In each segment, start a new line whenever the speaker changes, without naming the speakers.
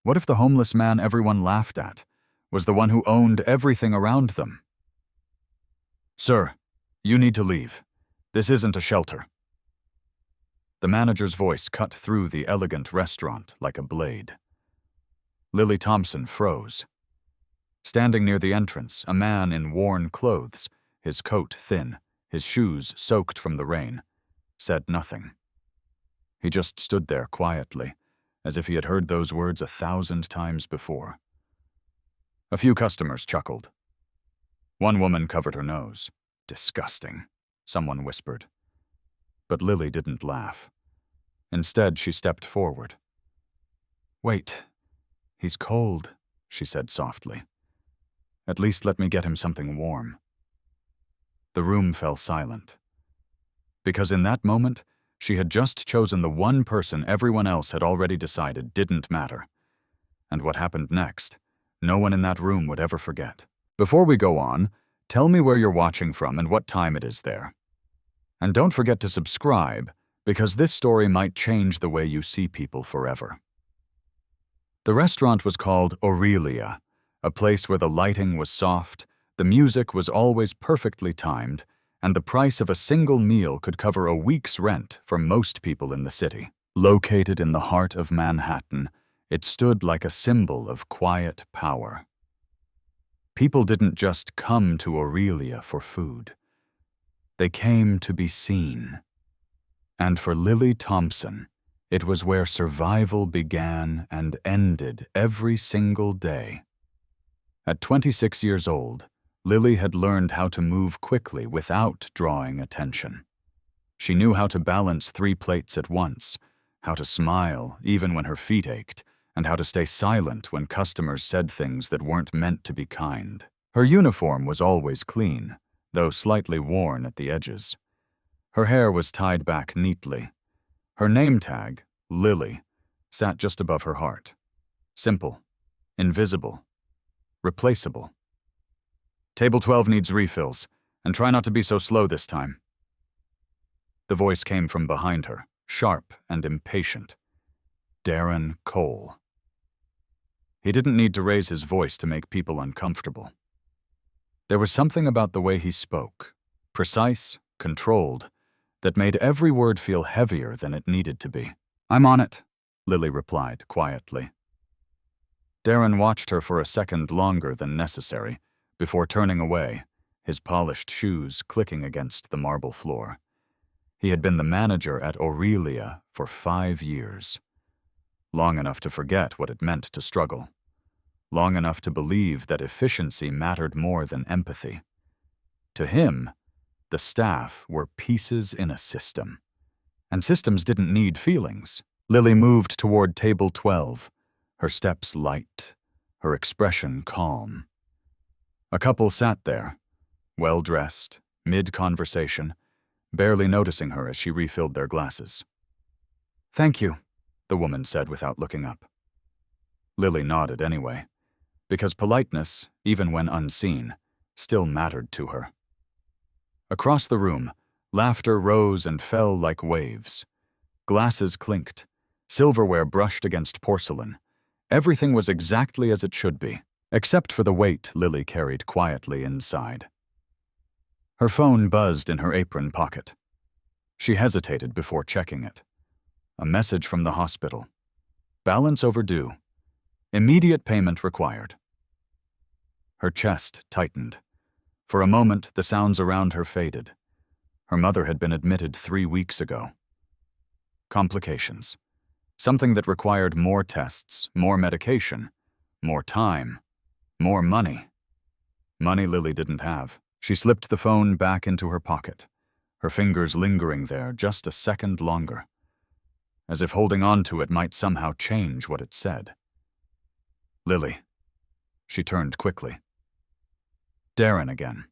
What if the homeless man everyone laughed at was the one who owned everything around them? "Sir, you need to leave. This isn't a shelter." The manager's voice cut through the elegant restaurant like a blade. Lily Thompson froze. Standing near the entrance, a man in worn clothes, his coat thin, his shoes soaked from the rain, said nothing. He just stood there quietly, as if he had heard those words 1,000 times before. A few customers chuckled. One woman covered her nose. "Disgusting," someone whispered. But Lily didn't laugh. Instead, she stepped forward. "Wait, he's cold," she said softly. "At least let me get him something warm." The room fell silent. Because in that moment, she had just chosen the one person everyone else had already decided didn't matter. And what happened next, no one in that room would ever forget. Before we go on, tell me where you're watching from and what time it is there. And don't forget to subscribe, because this story might change the way you see people forever. The restaurant was called Aurelia, a place where the lighting was soft, the music was always perfectly timed, and the price of a single meal could cover a week's rent for most people in the city. Located in the heart of Manhattan, it stood like a symbol of quiet power. People didn't just come to Aurelia for food. They came to be seen. And for Lily Thompson, it was where survival began and ended every single day. At 26 years old, Lily had learned how to move quickly without drawing attention. She knew how to balance 3 plates at once, how to smile even when her feet ached, and how to stay silent when customers said things that weren't meant to be kind. Her uniform was always clean, though slightly worn at the edges. Her hair was tied back neatly. Her name tag, Lily, sat just above her heart. Simple, invisible, replaceable. "Table 12 needs refills, and try not to be so slow this time." The voice came from behind her, sharp and impatient. Darren Cole. He didn't need to raise his voice to make people uncomfortable. There was something about the way he spoke, precise, controlled, that made every word feel heavier than it needed to be. "I'm on it," Lily replied quietly. Darren watched her for a second longer than necessary before turning away, his polished shoes clicking against the marble floor. He had been the manager at Aurelia for 5 years. Long enough to forget what it meant to struggle. Long enough to believe that efficiency mattered more than empathy. To him, the staff were pieces in a system. And systems didn't need feelings. Lily moved toward table 12, her steps light, her expression calm. A couple sat there, well-dressed, mid-conversation, barely noticing her as she refilled their glasses. "Thank you," the woman said without looking up. Lily nodded anyway, because politeness, even when unseen, still mattered to her. Across the room, laughter rose and fell like waves. Glasses clinked, silverware brushed against porcelain. Everything was exactly as it should be, except for the weight Lily carried quietly inside. Her phone buzzed in her apron pocket. She hesitated before checking it. A message from the hospital. Balance overdue. Immediate payment required. Her chest tightened. For a moment, the sounds around her faded. Her mother had been admitted 3 weeks ago. Complications. Something that required more tests, more medication, more time, more money. Money Lily didn't have. She slipped the phone back into her pocket, her fingers lingering there just a second longer, as if holding on to it might somehow change what it said. "Lily." She turned quickly. Darren again.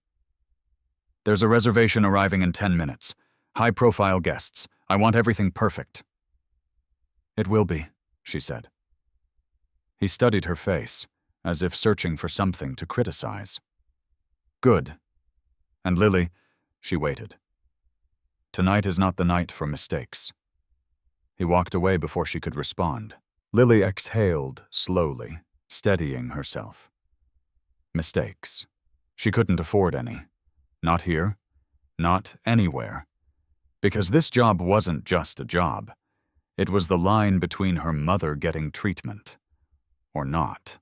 "There's a reservation arriving in 10 minutes. High-profile guests. I want everything perfect." "It will be," she said. He studied her face, as if searching for something to criticize. "Good. And Lily," she waited. "Tonight is not the night for mistakes." He walked away before she could respond. Lily exhaled slowly, steadying herself. Mistakes. She couldn't afford any. Not here. Not anywhere. Because this job wasn't just a job. It was the line between her mother getting treatment or not.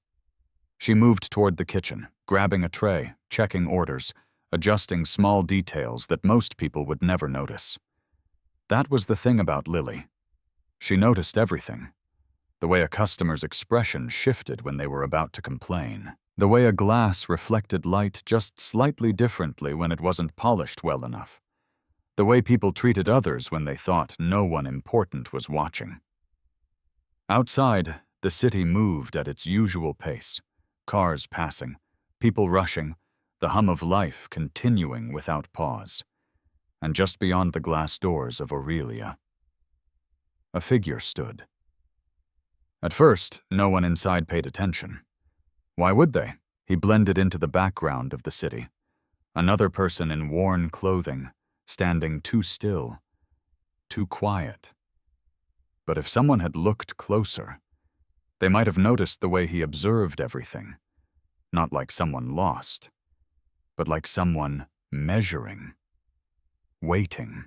She moved toward the kitchen, grabbing a tray, checking orders, adjusting small details that most people would never notice. That was the thing about Lily. She noticed everything. The way a customer's expression shifted when they were about to complain. The way a glass reflected light just slightly differently when it wasn't polished well enough. The way people treated others when they thought no one important was watching. Outside, the city moved at its usual pace. Cars passing, people rushing, the hum of life continuing without pause. And just beyond the glass doors of Aurelia, a figure stood. At first, no one inside paid attention. Why would they? He blended into the background of the city. Another person in worn clothing, standing too still, too quiet. But if someone had looked closer, they might have noticed the way he observed everything. Not like someone lost, but like someone measuring, waiting.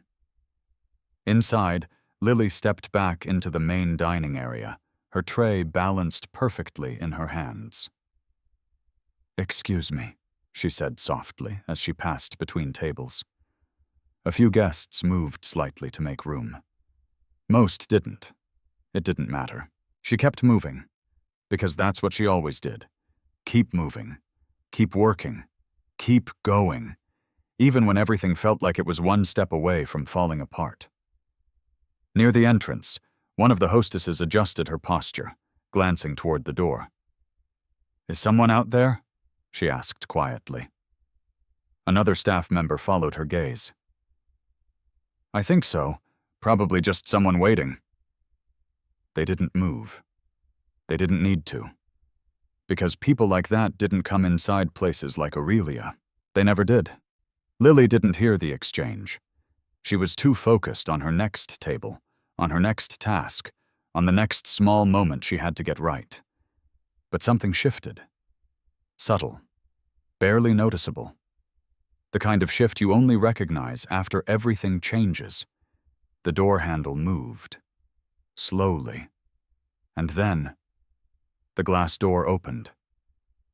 Inside, Lily stepped back into the main dining area, her tray balanced perfectly in her hands. "Excuse me," she said softly as she passed between tables. A few guests moved slightly to make room. Most didn't. It didn't matter. She kept moving, because that's what she always did. Keep moving, keep working, keep going, even when everything felt like it was one step away from falling apart. Near the entrance, one of the hostesses adjusted her posture, glancing toward the door. "Is someone out there?" she asked quietly. Another staff member followed her gaze. "I think so. Probably just someone waiting." They didn't move. They didn't need to. Because people like that didn't come inside places like Aurelia. They never did. Lily didn't hear the exchange. She was too focused on her next table, on her next task, on the next small moment she had to get right. But something shifted. Subtle. Barely noticeable. The kind of shift you only recognize after everything changes. The door handle moved. Slowly. And then, the glass door opened.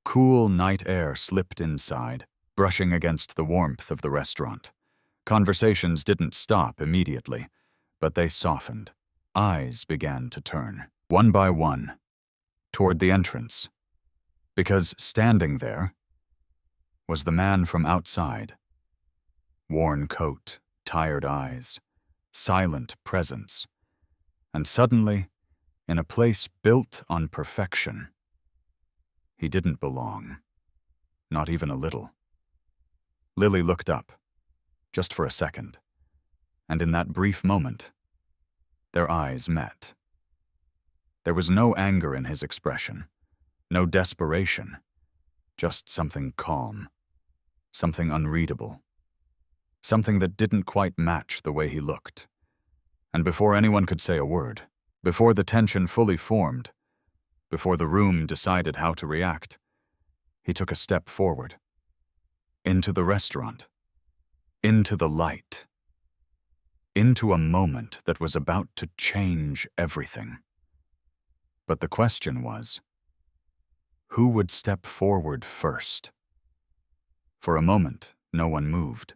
Cool night air slipped inside, brushing against the warmth of the restaurant. Conversations didn't stop immediately, but they softened. Eyes began to turn, one by one, toward the entrance. Because standing there was the man from outside. Worn coat, tired eyes, silent presence. And suddenly, in a place built on perfection, he didn't belong. Not even a little. Lily looked up, just for a second, and in that brief moment, their eyes met. There was no anger in his expression, no desperation, just something calm, something unreadable, something that didn't quite match the way he looked. And before anyone could say a word, before the tension fully formed, before the room decided how to react, he took a step forward. Into the restaurant. Into the light. Into a moment that was about to change everything. But the question was, who would step forward first? For a moment, no one moved.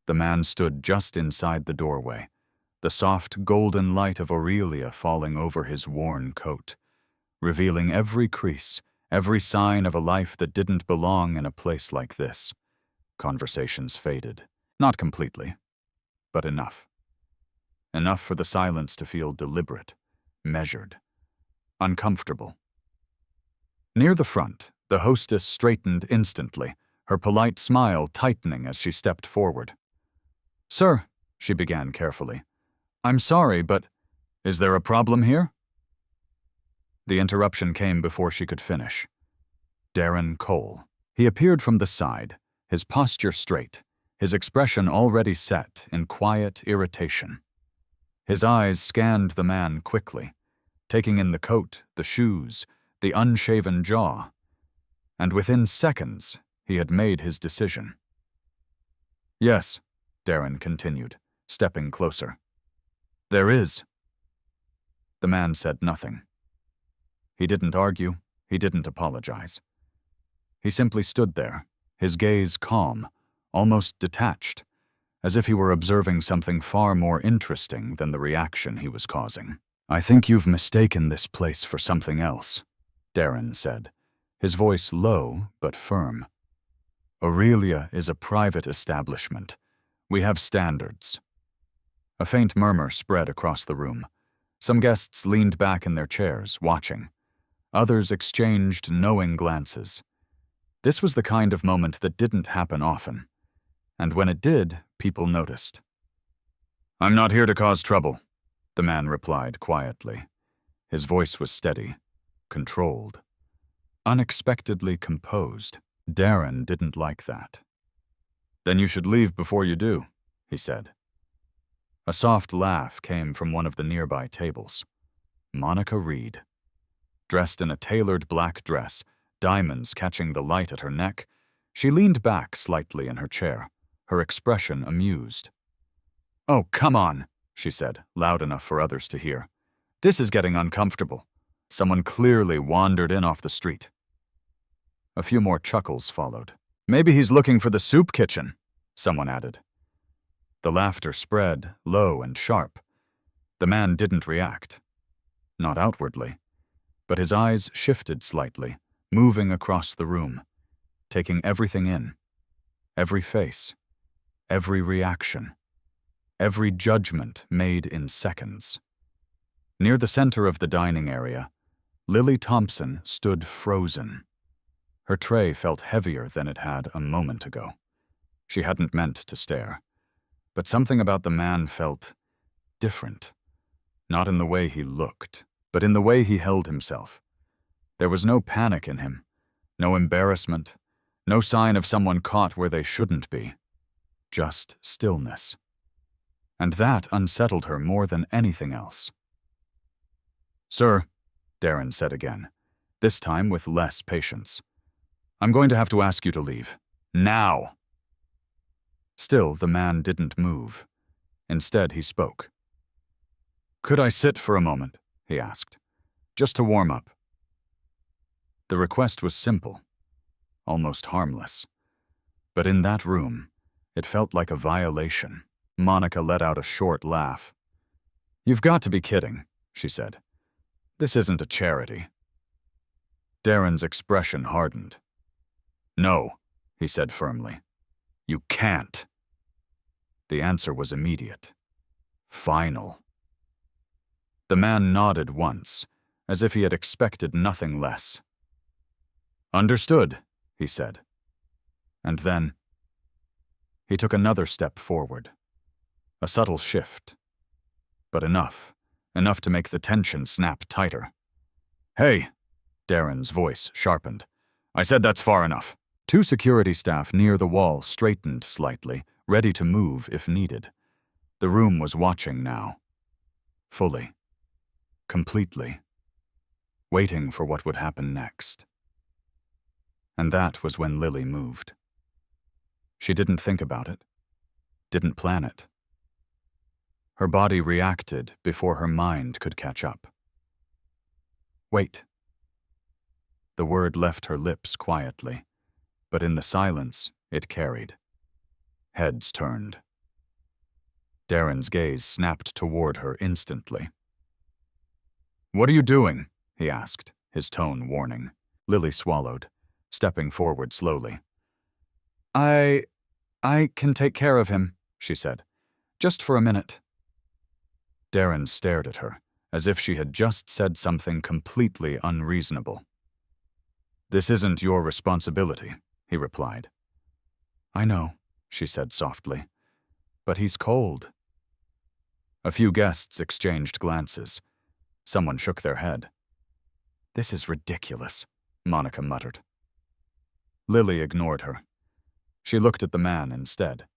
The man stood just inside the doorway, the soft golden light of Aurelia falling over his worn coat, revealing every crease, every sign of a life that didn't belong in a place like this. Conversations faded. Not completely, but enough. Enough for the silence to feel deliberate, measured, uncomfortable. Near the front, the hostess straightened instantly, her polite smile tightening as she stepped forward. "Sir," she began carefully, "I'm sorry, but is there a problem here?" The interruption came before she could finish. Darren Cole. He appeared from the side, his posture straight, his expression already set in quiet irritation. His eyes scanned the man quickly, taking in the coat, the shoes, the unshaven jaw. And within seconds, he had made his decision. "Yes," Darren continued, stepping closer. "There is." The man said nothing. He didn't argue, he didn't apologize. He simply stood there, his gaze calm, almost detached, as if he were observing something far more interesting than the reaction he was causing. "I think you've mistaken this place for something else," Darren said, his voice low but firm. "Aurelia is a private establishment. We have standards." A faint murmur spread across the room. Some guests leaned back in their chairs, watching. Others exchanged knowing glances. This was the kind of moment that didn't happen often. And when it did, people noticed. "I'm not here to cause trouble," the man replied quietly. His voice was steady, controlled, unexpectedly composed. Darren didn't like that. "Then you should leave before you do," he said. A soft laugh came from one of the nearby tables. Monica Reed. Dressed in a tailored black dress, diamonds catching the light at her neck, she leaned back slightly in her chair, her expression amused. "Oh, come on," she said, loud enough for others to hear. "This is getting uncomfortable. Someone clearly wandered in off the street." A few more chuckles followed. "Maybe he's looking for the soup kitchen," someone added. The laughter spread, low and sharp. The man didn't react. Not outwardly, but his eyes shifted slightly, moving across the room, taking everything in. Every face, every reaction, every judgment made in seconds. Near the center of the dining area, Lily Thompson stood frozen. Her tray felt heavier than it had a moment ago. She hadn't meant to stare. But something about the man felt different. Not in the way he looked, but in the way he held himself. There was no panic in him, no embarrassment, no sign of someone caught where they shouldn't be. Just stillness. And that unsettled her more than anything else. "Sir," Darren said again, this time with less patience. "I'm going to have to ask you to leave. Now!" Still, the man didn't move. Instead, he spoke. "Could I sit for a moment?" he asked. "Just to warm up." The request was simple, almost harmless. But in that room, it felt like a violation. Monica let out a short laugh. "You've got to be kidding," she said. "This isn't a charity." Darren's expression hardened. "No," he said firmly. "You can't." The answer was immediate. Final. The man nodded once, as if he had expected nothing less. "Understood," he said. And then he took another step forward. A subtle shift. But enough to make the tension snap tighter. "Hey," Darren's voice sharpened. "I said that's far enough." Two security staff near the wall straightened slightly, ready to move if needed. The room was watching now. Fully. Completely. Waiting for what would happen next. And that was when Lily moved. She didn't think about it. Didn't plan it. Her body reacted before her mind could catch up. "Wait." The word left her lips quietly. But in the silence, it carried. Heads turned. Darren's gaze snapped toward her instantly. "What are you doing?" he asked, his tone warning. Lily swallowed, stepping forward slowly. I can take care of him," she said. "Just for a minute." Darren stared at her, as if she had just said something completely unreasonable. "This isn't your responsibility," he replied. "I know," she said softly, "but he's cold." A few guests exchanged glances. Someone shook their head. "This is ridiculous," Monica muttered. Lily ignored her. She looked at the man instead.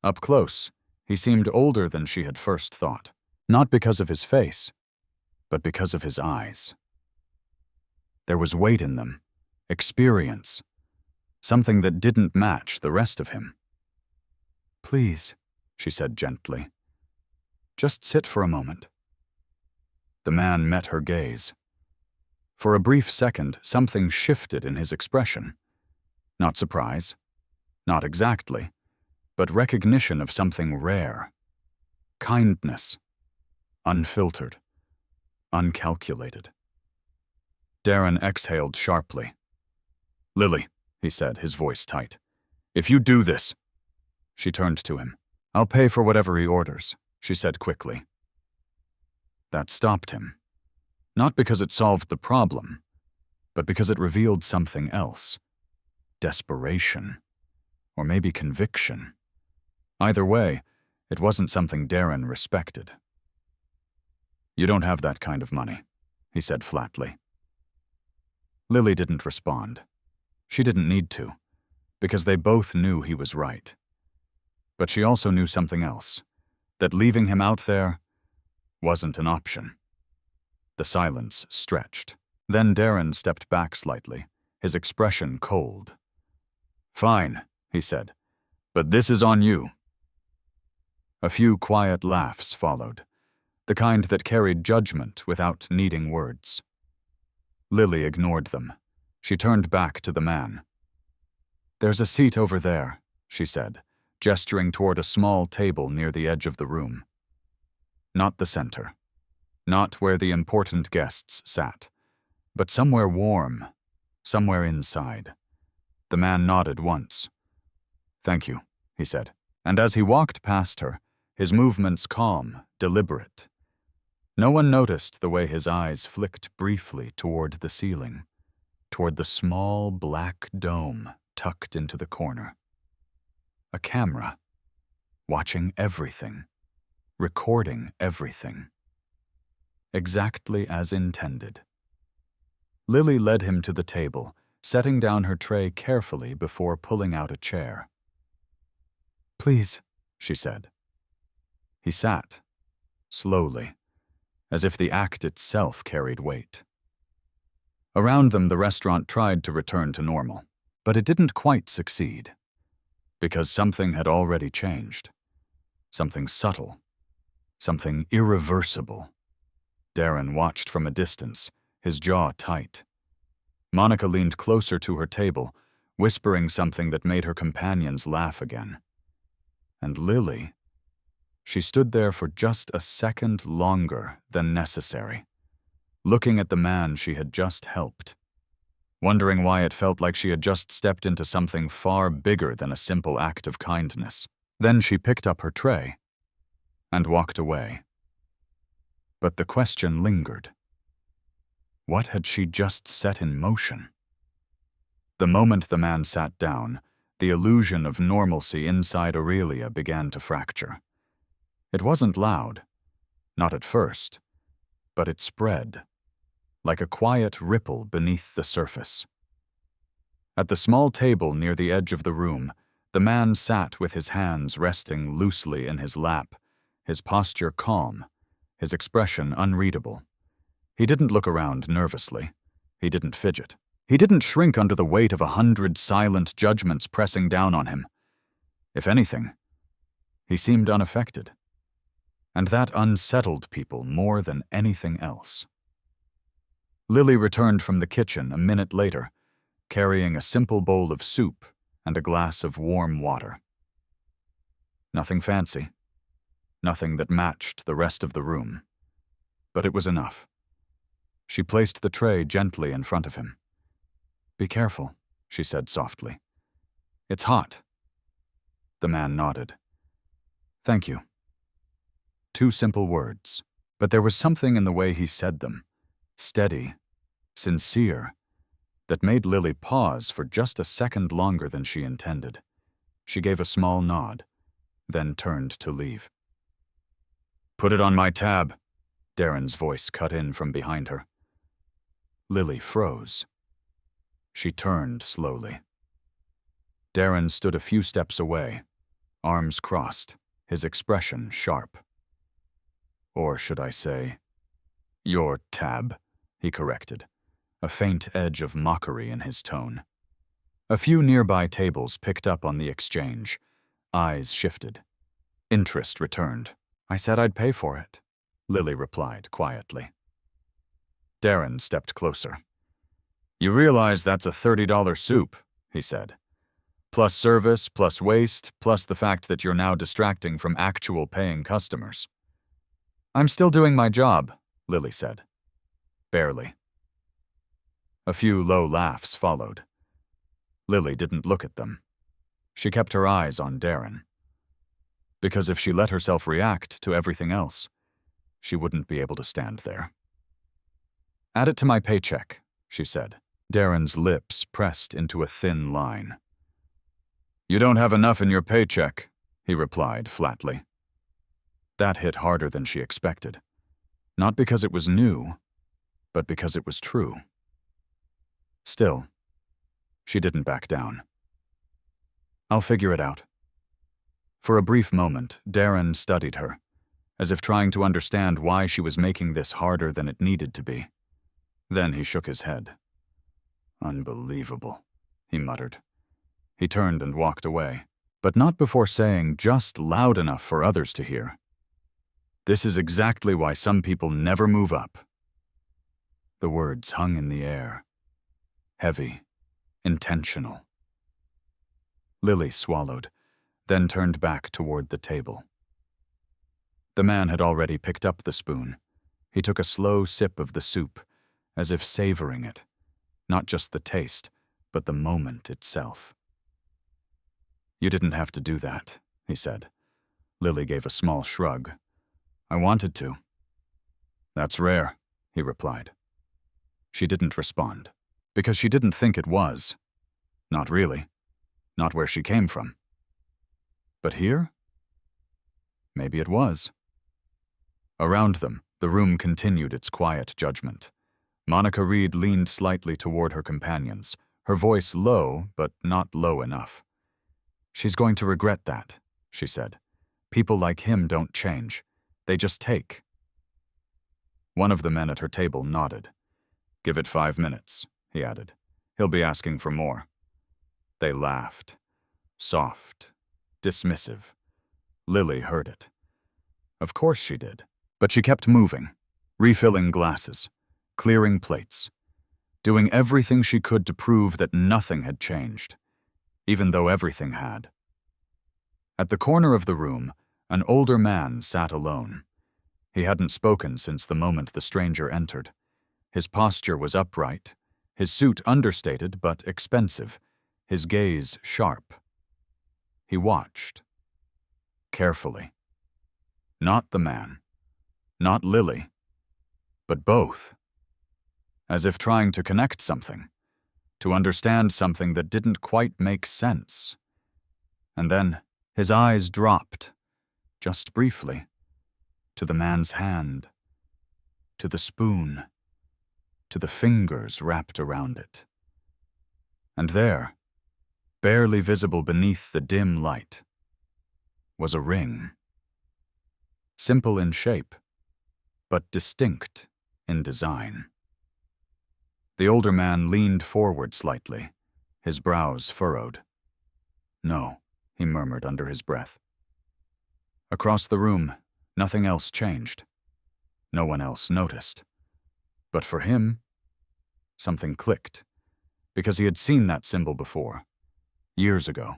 Up close, he seemed older than she had first thought, not because of his face, but because of his eyes. There was weight in them, experience, something that didn't match the rest of him. "Please," she said gently. "Just sit for a moment." The man met her gaze. For a brief second, something shifted in his expression. Not surprise, not exactly, but recognition of something rare. Kindness, unfiltered, uncalculated. Darren exhaled sharply. "Lily," he said, his voice tight, "if you do this—" She turned to him. "I'll pay for whatever he orders," she said quickly. That stopped him. Not because it solved the problem, but because it revealed something else. Desperation. Or maybe conviction. Either way, it wasn't something Darren respected. "You don't have that kind of money," he said flatly. Lily didn't respond. She didn't need to, because they both knew he was right. But she also knew something else, that leaving him out there wasn't an option. The silence stretched. Then Darren stepped back slightly, his expression cold. "Fine," he said, "but this is on you." A few quiet laughs followed, the kind that carried judgment without needing words. Lily ignored them. She turned back to the man. "There's a seat over there," she said, gesturing toward a small table near the edge of the room. Not the center. Not where the important guests sat, but somewhere warm, somewhere inside. The man nodded once. "Thank you," he said, and as he walked past her, his movements calm, deliberate. No one noticed the way his eyes flicked briefly toward the ceiling, toward the small black dome tucked into the corner. A camera, watching everything, recording everything. Exactly as intended. Lily led him to the table, setting down her tray carefully before pulling out a chair. "Please," she said. He sat, slowly, as if the act itself carried weight. Around them, the restaurant tried to return to normal, but it didn't quite succeed. Because something had already changed. Something subtle. Something irreversible. Darren watched from a distance, his jaw tight. Monica leaned closer to her table, whispering something that made her companions laugh again. And Lily, she stood there for just a second longer than necessary, looking at the man she had just helped, wondering why it felt like she had just stepped into something far bigger than a simple act of kindness. Then she picked up her tray and walked away. But the question lingered. What had she just set in motion? The moment the man sat down, the illusion of normalcy inside Aurelia began to fracture. It wasn't loud, not at first, but it spread, like a quiet ripple beneath the surface. At the small table near the edge of the room, the man sat with his hands resting loosely in his lap, his posture calm, his expression unreadable. He didn't look around nervously. He didn't fidget. He didn't shrink under the weight of 100 silent judgments pressing down on him. If anything, he seemed unaffected. And that unsettled people more than anything else. Lily returned from the kitchen a minute later, carrying a simple bowl of soup and a glass of warm water. Nothing fancy. Nothing that matched the rest of the room. But it was enough. She placed the tray gently in front of him. "Be careful," she said softly. "It's hot." The man nodded. "Thank you." 2 simple words, but there was something in the way he said them, steady, sincere, that made Lily pause for just a second longer than she intended. She gave a small nod, then turned to leave. "Put it on my tab," Darren's voice cut in from behind her. Lily froze. She turned slowly. Darren stood a few steps away, arms crossed, his expression sharp. Or should I say, Your tab, he corrected, a faint edge of mockery in his tone. A few nearby tables picked up on the exchange. Eyes shifted. Interest returned. I said I'd pay for it, Lily replied quietly. Darren stepped closer. You realize that's a $30 soup, he said. Plus service, plus waste, plus the fact that you're now distracting from actual paying customers. I'm still doing my job, Lily said. Barely. A few low laughs followed. Lily didn't look at them. She kept her eyes on Darren. Because if she let herself react to everything else, she wouldn't be able to stand there. Add it to my paycheck, she said. Darren's lips pressed into a thin line. You don't have enough in your paycheck, he replied flatly. That hit harder than she expected. Not because it was new, but because it was true. Still, she didn't back down. I'll figure it out. For a brief moment, Darren studied her, as if trying to understand why she was making this harder than it needed to be. Then he shook his head. Unbelievable, he muttered. He turned and walked away, but not before saying just loud enough for others to hear. This is exactly why some people never move up. The words hung in the air. Heavy, intentional. Lily swallowed, then turned back toward the table. The man had already picked up the spoon. He took a slow sip of the soup, as if savoring it, not just the taste, but the moment itself. You didn't have to do that, he said. Lily gave a small shrug. I wanted to. That's rare, he replied. She didn't respond, because she didn't think it was. Not really. Not where she came from. But here? Maybe it was. Around them, the room continued its quiet judgment. Monica Reed leaned slightly toward her companions, her voice low, but not low enough. She's going to regret that, she said. People like him don't change. They just take. One of the men at her table nodded. Give it 5 minutes, he added. He'll be asking for more. They laughed. Soft. Dismissive. Lily heard it. Of course she did. But she kept moving, refilling glasses, clearing plates, doing everything she could to prove that nothing had changed, even though everything had. At the corner of the room, an older man sat alone. He hadn't spoken since the moment the stranger entered. His posture was upright, his suit understated but expensive, his gaze sharp. He watched. Carefully. Not the man. Not Lily. But both. As if trying to connect something. To understand something that didn't quite make sense. And then his eyes dropped, just briefly, to the man's hand, to the spoon, to the fingers wrapped around it. And there, barely visible beneath the dim light, was a ring. Simple in shape, but distinct in design. The older man leaned forward slightly, his brows furrowed. No, he murmured under his breath. Across the room, nothing else changed. No one else noticed. But for him, something clicked, because he had seen that symbol before, years ago,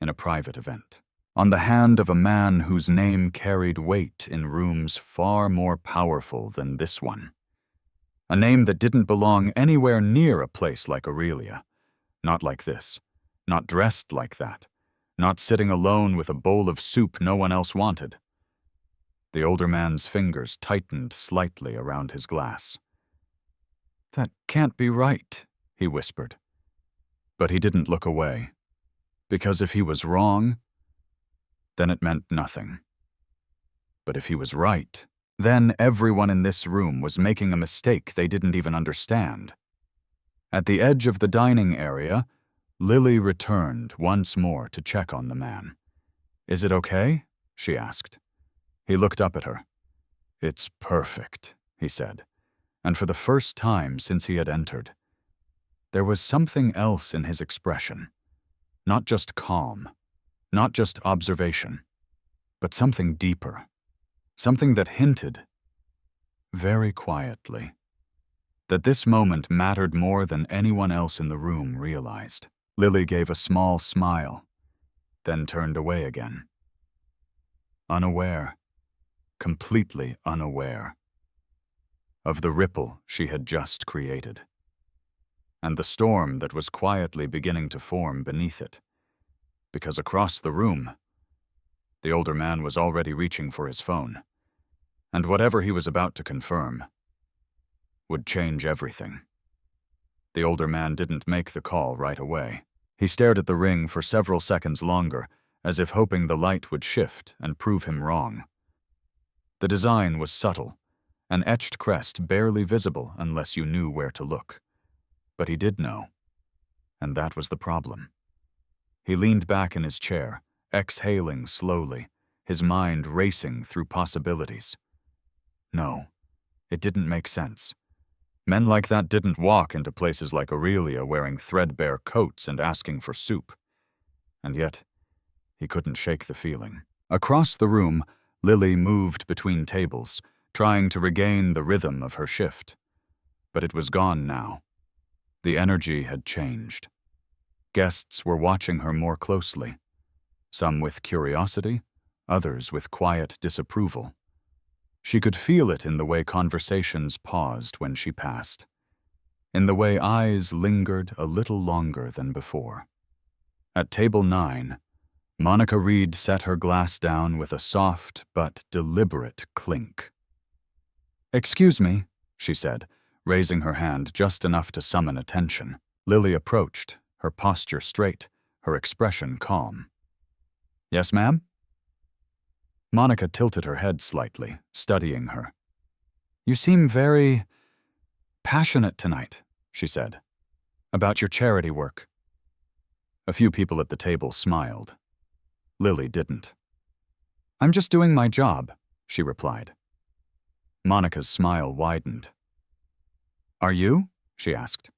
in a private event, on the hand of a man whose name carried weight in rooms far more powerful than this one. A name that didn't belong anywhere near a place like Aurelia. Not like this. Not dressed like that. Not sitting alone with a bowl of soup no one else wanted. The older man's fingers tightened slightly around his glass. That can't be right, he whispered. But he didn't look away. Because if he was wrong, then it meant nothing. But if he was right, then everyone in this room was making a mistake they didn't even understand. At the edge of the dining area, Lily returned once more to check on the man. Is it okay? She asked. He looked up at her. It's perfect, he said, and for the first time since he had entered, there was something else in his expression. Not just calm, not just observation, but something deeper, something that hinted, very quietly, that this moment mattered more than anyone else in the room realized. Lily gave a small smile, then turned away again. Unaware, completely unaware of the ripple she had just created, and the storm that was quietly beginning to form beneath it, because across the room, the older man was already reaching for his phone, and whatever he was about to confirm would change everything. The older man didn't make the call right away. He stared at the ring for several seconds longer, as if hoping the light would shift and prove him wrong. The design was subtle, an etched crest barely visible unless you knew where to look. But he did know, and that was the problem. He leaned back in his chair, exhaling slowly, his mind racing through possibilities. No, it didn't make sense. Men like that didn't walk into places like Aurelia wearing threadbare coats and asking for soup. And yet, he couldn't shake the feeling. Across the room, Lily moved between tables, trying to regain the rhythm of her shift. But it was gone now. The energy had changed. Guests were watching her more closely, some with curiosity, others with quiet disapproval. She could feel it in the way conversations paused when she passed, in the way eyes lingered a little longer than before. At table 9, Monica Reed set her glass down with a soft but deliberate clink. "Excuse me," she said, raising her hand just enough to summon attention. Lily approached, her posture straight, her expression calm. "Yes, ma'am?" Monica tilted her head slightly, studying her. "You seem very passionate tonight," she said, "about your charity work." A few people at the table smiled. Lily didn't. "I'm just doing my job," she replied. Monica's smile widened. "Are you?" she asked.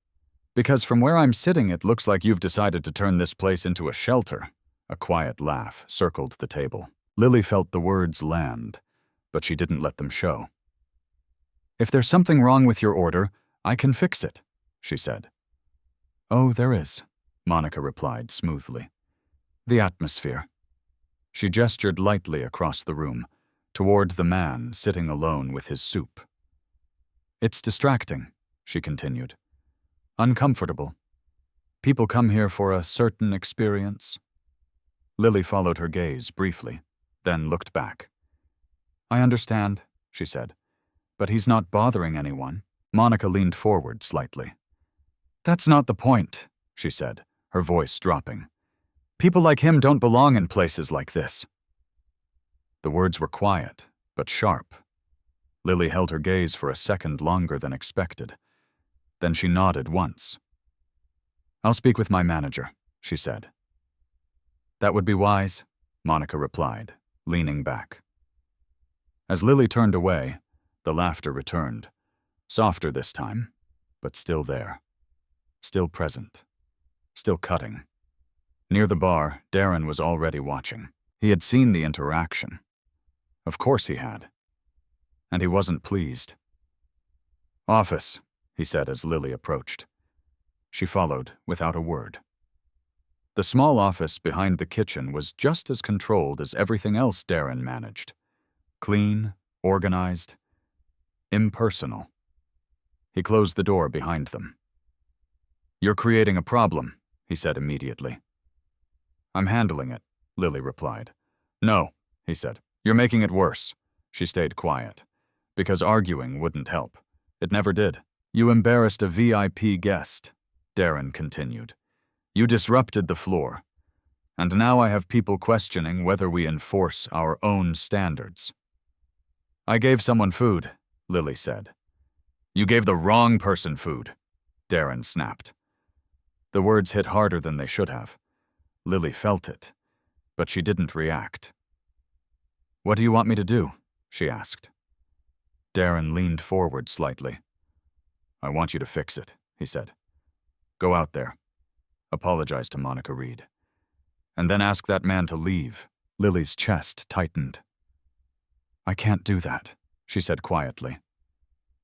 "Because from where I'm sitting, it looks like you've decided to turn this place into a shelter." A quiet laugh circled the table. Lily felt the words land, but she didn't let them show. "If there's something wrong with your order, I can fix it," she said. "Oh, there is," Monica replied smoothly. "The atmosphere." She gestured lightly across the room, toward the man sitting alone with his soup. "It's distracting," she continued. "Uncomfortable. People come here for a certain experience." Lily followed her gaze briefly, then looked back. "I understand," she said, "but he's not bothering anyone." Monica leaned forward slightly. "That's not the point," she said, her voice dropping. "People like him don't belong in places like this." The words were quiet, but sharp. Lily held her gaze for a second longer than expected. Then she nodded once. "I'll speak with my manager," she said. "That would be wise," Monica replied, leaning back. As Lily turned away, the laughter returned, softer this time, but still there, still present, still cutting. Near the bar, Darren was already watching. He had seen the interaction. Of course he had. And he wasn't pleased. "Office," he said as Lily approached. She followed without a word. The small office behind the kitchen was just as controlled as everything else Darren managed. Clean, organized, impersonal. He closed the door behind them. "You're creating a problem," he said immediately. "I'm handling it," Lily replied. "No," he said. "You're making it worse." She stayed quiet, because arguing wouldn't help. It never did. "You embarrassed a VIP guest," Darren continued. "You disrupted the floor. And now I have people questioning whether we enforce our own standards." "I gave someone food," Lily said. "You gave the wrong person food," Darren snapped. The words hit harder than they should have. Lily felt it, but she didn't react. "What do you want me to do?" she asked. Darren leaned forward slightly. "I want you to fix it," he said. "Go out there. Apologize to Monica Reed. And then ask that man to leave." Lily's chest tightened. "I can't do that," she said quietly.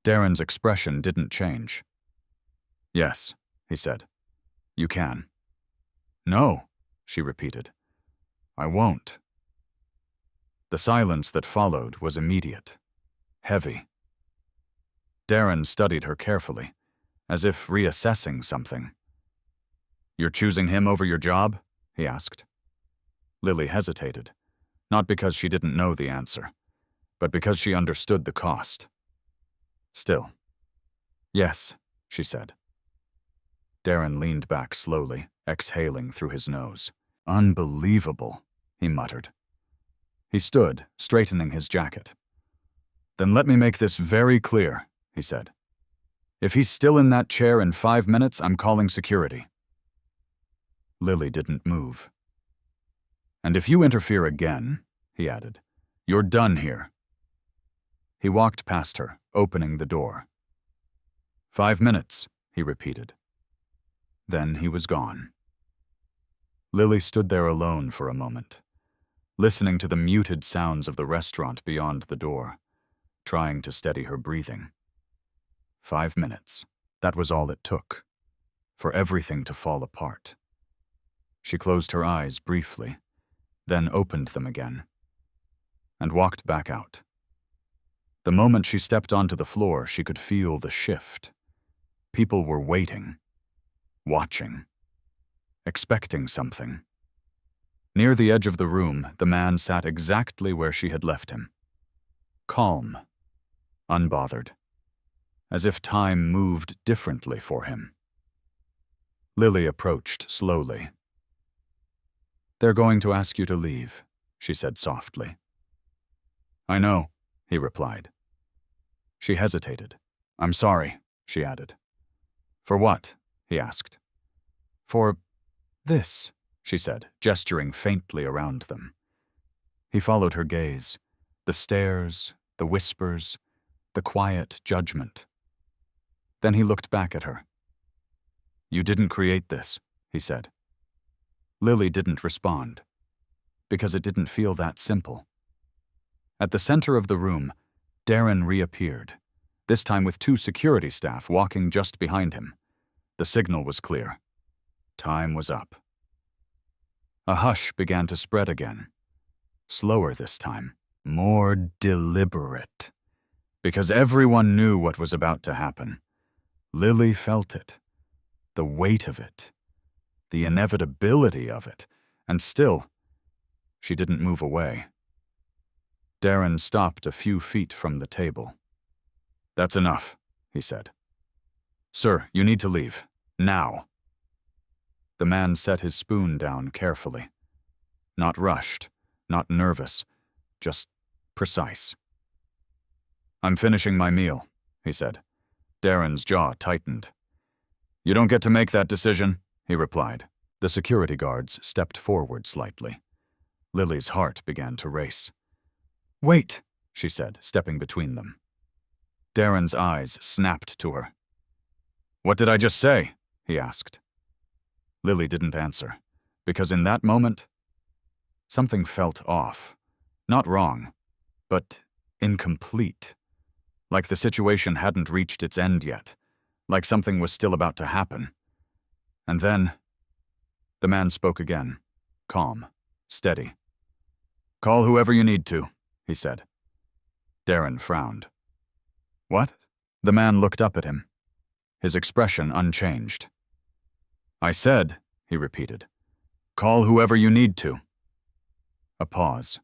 Darren's expression didn't change. "Yes," he said. "You can." "No," she repeated. "I won't." The silence that followed was immediate, heavy. Darren studied her carefully, as if reassessing something. "You're choosing him over your job?" he asked. Lily hesitated, not because she didn't know the answer, but because she understood the cost. Still, "Yes," she said. Darren leaned back slowly, exhaling through his nose. "Unbelievable," he muttered. He stood, straightening his jacket. "Then let me make this very clear," he said. "If he's still in that chair in 5 minutes, I'm calling security." Lily didn't move. "And if you interfere again," he added, "you're done here." He walked past her, opening the door. 5 minutes, he repeated. Then he was gone. Lily stood there alone for a moment, listening to the muted sounds of the restaurant beyond the door, trying to steady her breathing. 5 minutes. That was all it took, for everything to fall apart. She closed her eyes briefly, then opened them again, and walked back out. The moment she stepped onto the floor, she could feel the shift. People were waiting, watching, expecting something. Near the edge of the room, the man sat exactly where she had left him. Calm, unbothered, as if time moved differently for him. Lily approached slowly. "They're going to ask you to leave," she said softly. "I know," he replied. She hesitated. "I'm sorry," she added. "For what?" he asked. "For this," she said, gesturing faintly around them. He followed her gaze, the stares, the whispers, the quiet judgment. Then he looked back at her. "You didn't create this," he said. Lily didn't respond, because it didn't feel that simple. At the center of the room, Darren reappeared, this time with 2 security staff walking just behind him. The signal was clear. Time was up. A hush began to spread again. Slower this time, more deliberate. Because everyone knew what was about to happen. Lily felt it, the weight of it, the inevitability of it, and still, she didn't move away. Darren stopped a few feet from the table. "That's enough," he said. "Sir, you need to leave. Now." The man set his spoon down carefully. Not rushed, not nervous, just precise. "I'm finishing my meal," he said. Darren's jaw tightened. "You don't get to make that decision," he replied. The security guards stepped forward slightly. Lily's heart began to race. "Wait," she said, stepping between them. Darren's eyes snapped to her. "What did I just say?" he asked. Lily didn't answer, because in that moment, something felt off. Not wrong, but incomplete. Like the situation hadn't reached its end yet, like something was still about to happen. And then, the man spoke again, calm, steady. "Call whoever you need to," he said. Darren frowned. "What?" The man looked up at him, his expression unchanged. "I said," he repeated, "call whoever you need to." A pause.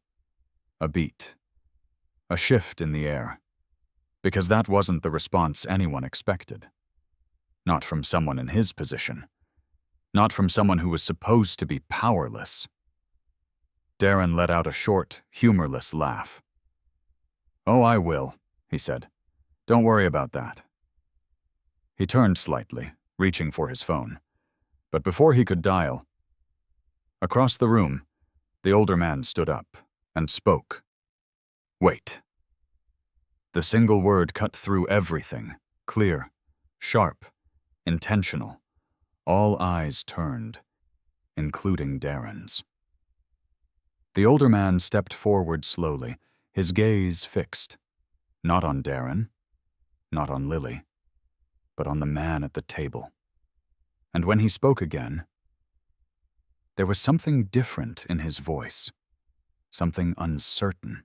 A beat. A shift in the air. Because that wasn't the response anyone expected. Not from someone in his position. Not from someone who was supposed to be powerless. Darren let out a short, humorless laugh. "Oh, I will," he said. "Don't worry about that." He turned slightly, reaching for his phone. But before he could dial, across the room, the older man stood up and spoke. "Wait." The single word cut through everything, clear, sharp, intentional. All eyes turned, including Darren's. The older man stepped forward slowly, his gaze fixed, not on Darren, not on Lily, but on the man at the table. And when he spoke again, there was something different in his voice, something uncertain,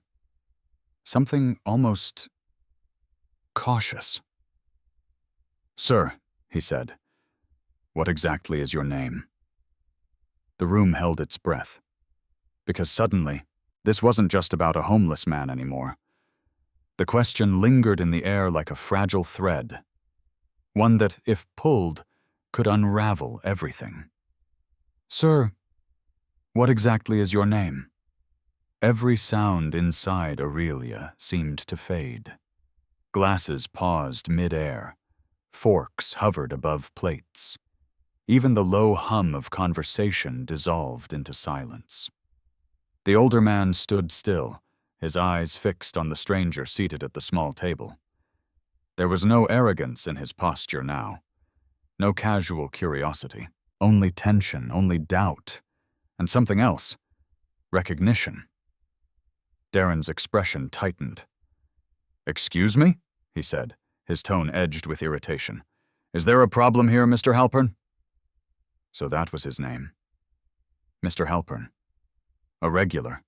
something almost cautious. "Sir," he said, "what exactly is your name?" The room held its breath, because suddenly, this wasn't just about a homeless man anymore. The question lingered in the air like a fragile thread, one that, if pulled, could unravel everything. "Sir, what exactly is your name?" Every sound inside Aurelia seemed to fade. Glasses paused mid-air. Forks hovered above plates. Even the low hum of conversation dissolved into silence. The older man stood still, his eyes fixed on the stranger seated at the small table. There was no arrogance in his posture now, no casual curiosity, only tension, only doubt, and something else, recognition. Darren's expression tightened. "Excuse me?" he said, his tone edged with irritation. "Is there a problem here, Mr. Halpern?" So that was his name. Mr. Halpern. A regular.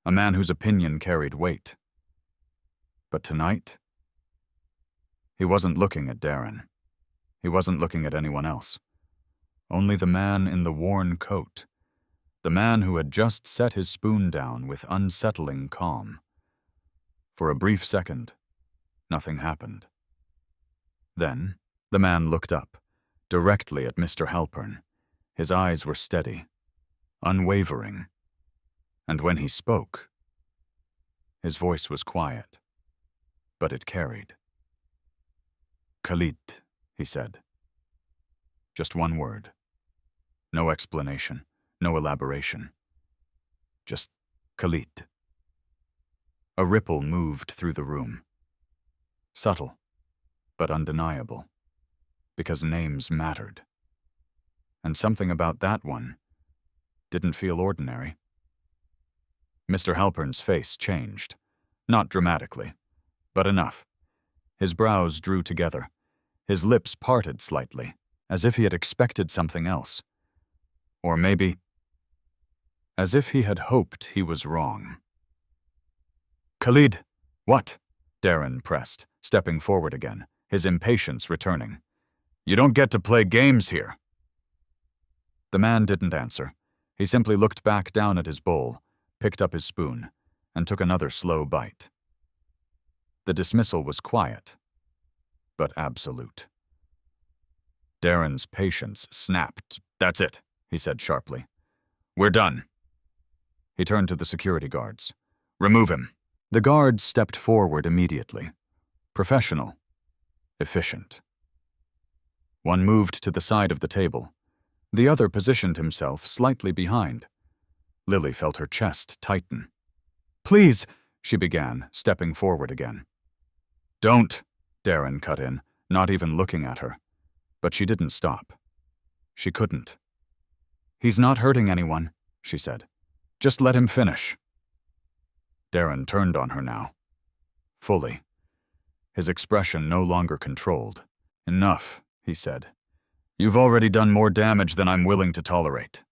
A man whose opinion carried weight. But tonight, he wasn't looking at Darren. He wasn't looking at anyone else. Only the man in the worn coat. The man who had just set his spoon down with unsettling calm. For a brief second, nothing happened. Then, the man looked up, directly at Mr. Halpern. His eyes were steady, unwavering. And when he spoke, his voice was quiet, but it carried. "Khalid," he said. Just one word. No explanation, no elaboration. Just Khalid. A ripple moved through the room. Subtle, but undeniable, because names mattered. And something about that one didn't feel ordinary. Mr. Halpern's face changed, not dramatically, but enough. His brows drew together, his lips parted slightly, as if he had expected something else. Or maybe, as if he had hoped he was wrong. "Khalid, what?" Darren pressed, stepping forward again, his impatience returning. "You don't get to play games here." The man didn't answer. He simply looked back down at his bowl, picked up his spoon, and took another slow bite. The dismissal was quiet, but absolute. Darren's patience snapped. "That's it," he said sharply. "We're done." He turned to the security guards. "Remove him." The guards stepped forward immediately. Professional. Efficient. One moved to the side of the table. The other positioned himself slightly behind. Lily felt her chest tighten. "Please," she began, stepping forward again. "Don't," Darren cut in, not even looking at her. But she didn't stop. She couldn't. "He's not hurting anyone," she said. "Just let him finish." Darren turned on her now. Fully. His expression no longer controlled. "Enough," he said. "You've already done more damage than I'm willing to tolerate."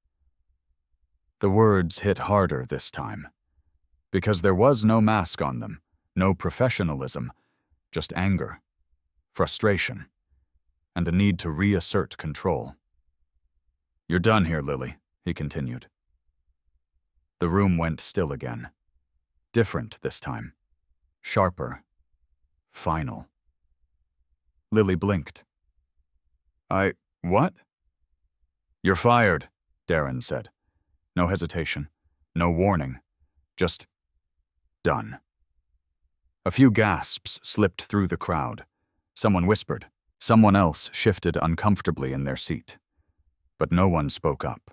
The words hit harder this time, because there was no mask on them, no professionalism, just anger, frustration, and a need to reassert control. "You're done here, Lily," he continued. The room went still again. Different this time. Sharper. Final. Lily blinked. What?" "You're fired," Darren said. No hesitation, no warning, just done. A few gasps slipped through the crowd. Someone whispered. Someone else shifted uncomfortably in their seat. But no one spoke up.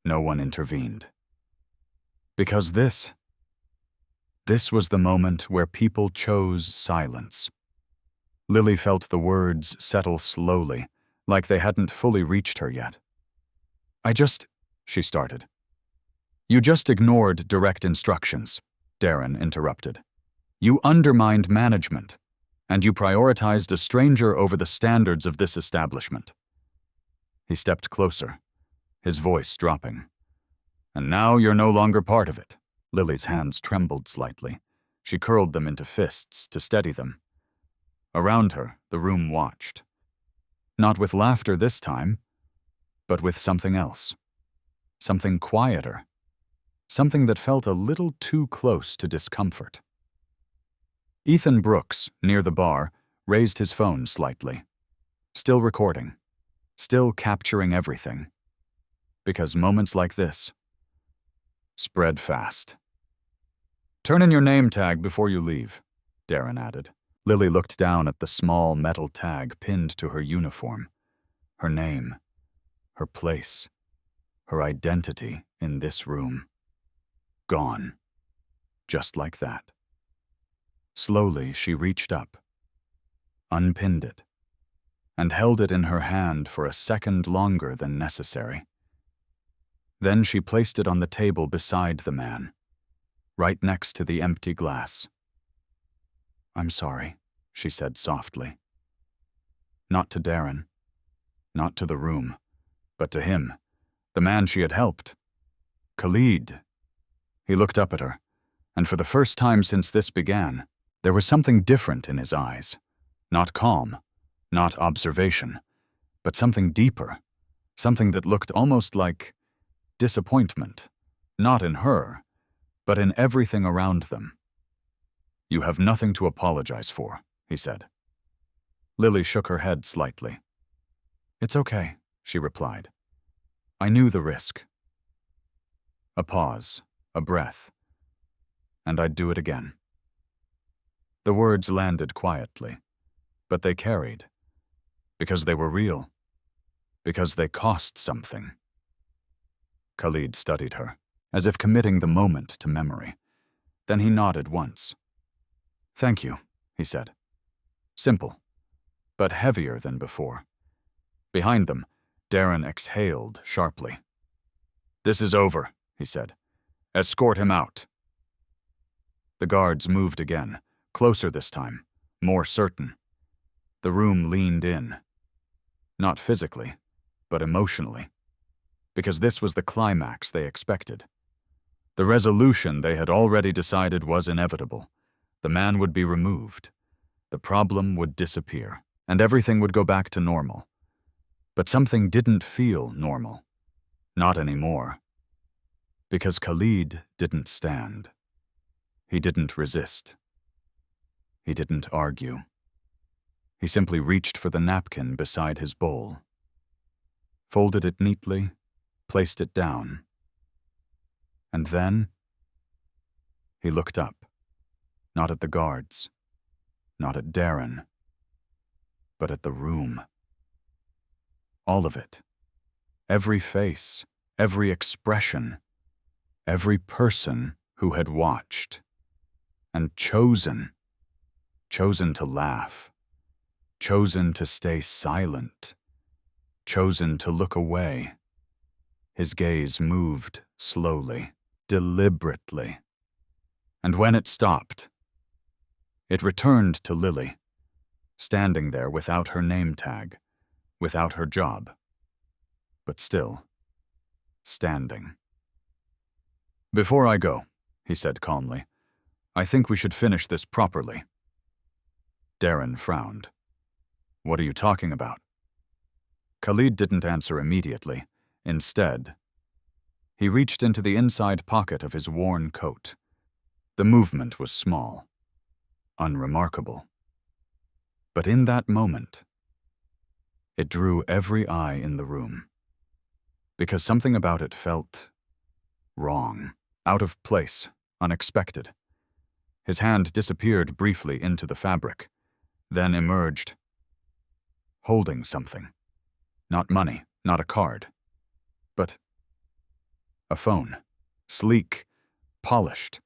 No one intervened. Because this This was the moment where people chose silence. Lily felt the words settle slowly, like they hadn't fully reached her yet. She started. You just ignored direct instructions, Darren interrupted. You undermined management, and you prioritized a stranger over the standards of this establishment. He stepped closer, his voice dropping. And now you're no longer part of it. Lily's hands trembled slightly. She curled them into fists to steady them. Around her, the room watched. Not with laughter this time, but with something else. Something quieter. Something that felt a little too close to discomfort. Ethan Brooks, near the bar, raised his phone slightly. Still recording. Still capturing everything. Because moments like this spread fast. Turn in your name tag before you leave, Darren added. Lily looked down at the small metal tag pinned to her uniform. Her name, her place, her identity in this room. Gone. Just like that. Slowly, she reached up, unpinned it, and held it in her hand for a second longer than necessary. Then she placed it on the table beside the man, right next to the empty glass. I'm sorry, she said softly. Not to Darren, not to the room, but to him, the man she had helped. Khalid. He looked up at her, and for the first time since this began, there was something different in his eyes. Not calm, not observation, but something deeper, something that looked almost like disappointment, not in her, but in everything around them. You have nothing to apologize for, he said. Lily shook her head slightly. It's okay, she replied. I knew the risk. A pause, a breath, and I'd do it again. The words landed quietly, but they carried, because they were real, because they cost something. Khalid studied her, as if committing the moment to memory. Then he nodded once. Thank you, he said. Simple, but heavier than before. Behind them, Darren exhaled sharply. This is over, he said. Escort him out. The guards moved again, closer this time, more certain. The room leaned in. Not physically, but emotionally. Because this was the climax they expected. The resolution they had already decided was inevitable. The man would be removed. The problem would disappear, and everything would go back to normal. But something didn't feel normal. Not anymore. Because Khalid didn't stand. He didn't resist. He didn't argue. He simply reached for the napkin beside his bowl. Folded it neatly, placed it down. And then he looked up, not at the guards, not at Darren, but at the room. All of it. Every face, every expression, every person who had watched and chosen to laugh, chosen to stay silent, chosen to look away. His gaze moved slowly, deliberately. And when it stopped, it returned to Lily, standing there without her name tag, without her job, but still standing. Before I go, he said calmly, I think we should finish this properly. Darren frowned. What are you talking about? Khalid didn't answer immediately. Instead, he reached into the inside pocket of his worn coat. The movement was small, unremarkable. But in that moment, it drew every eye in the room. Because something about it felt wrong, out of place, unexpected. His hand disappeared briefly into the fabric, then emerged, holding something. Not money, not a card, but a phone, sleek, polished,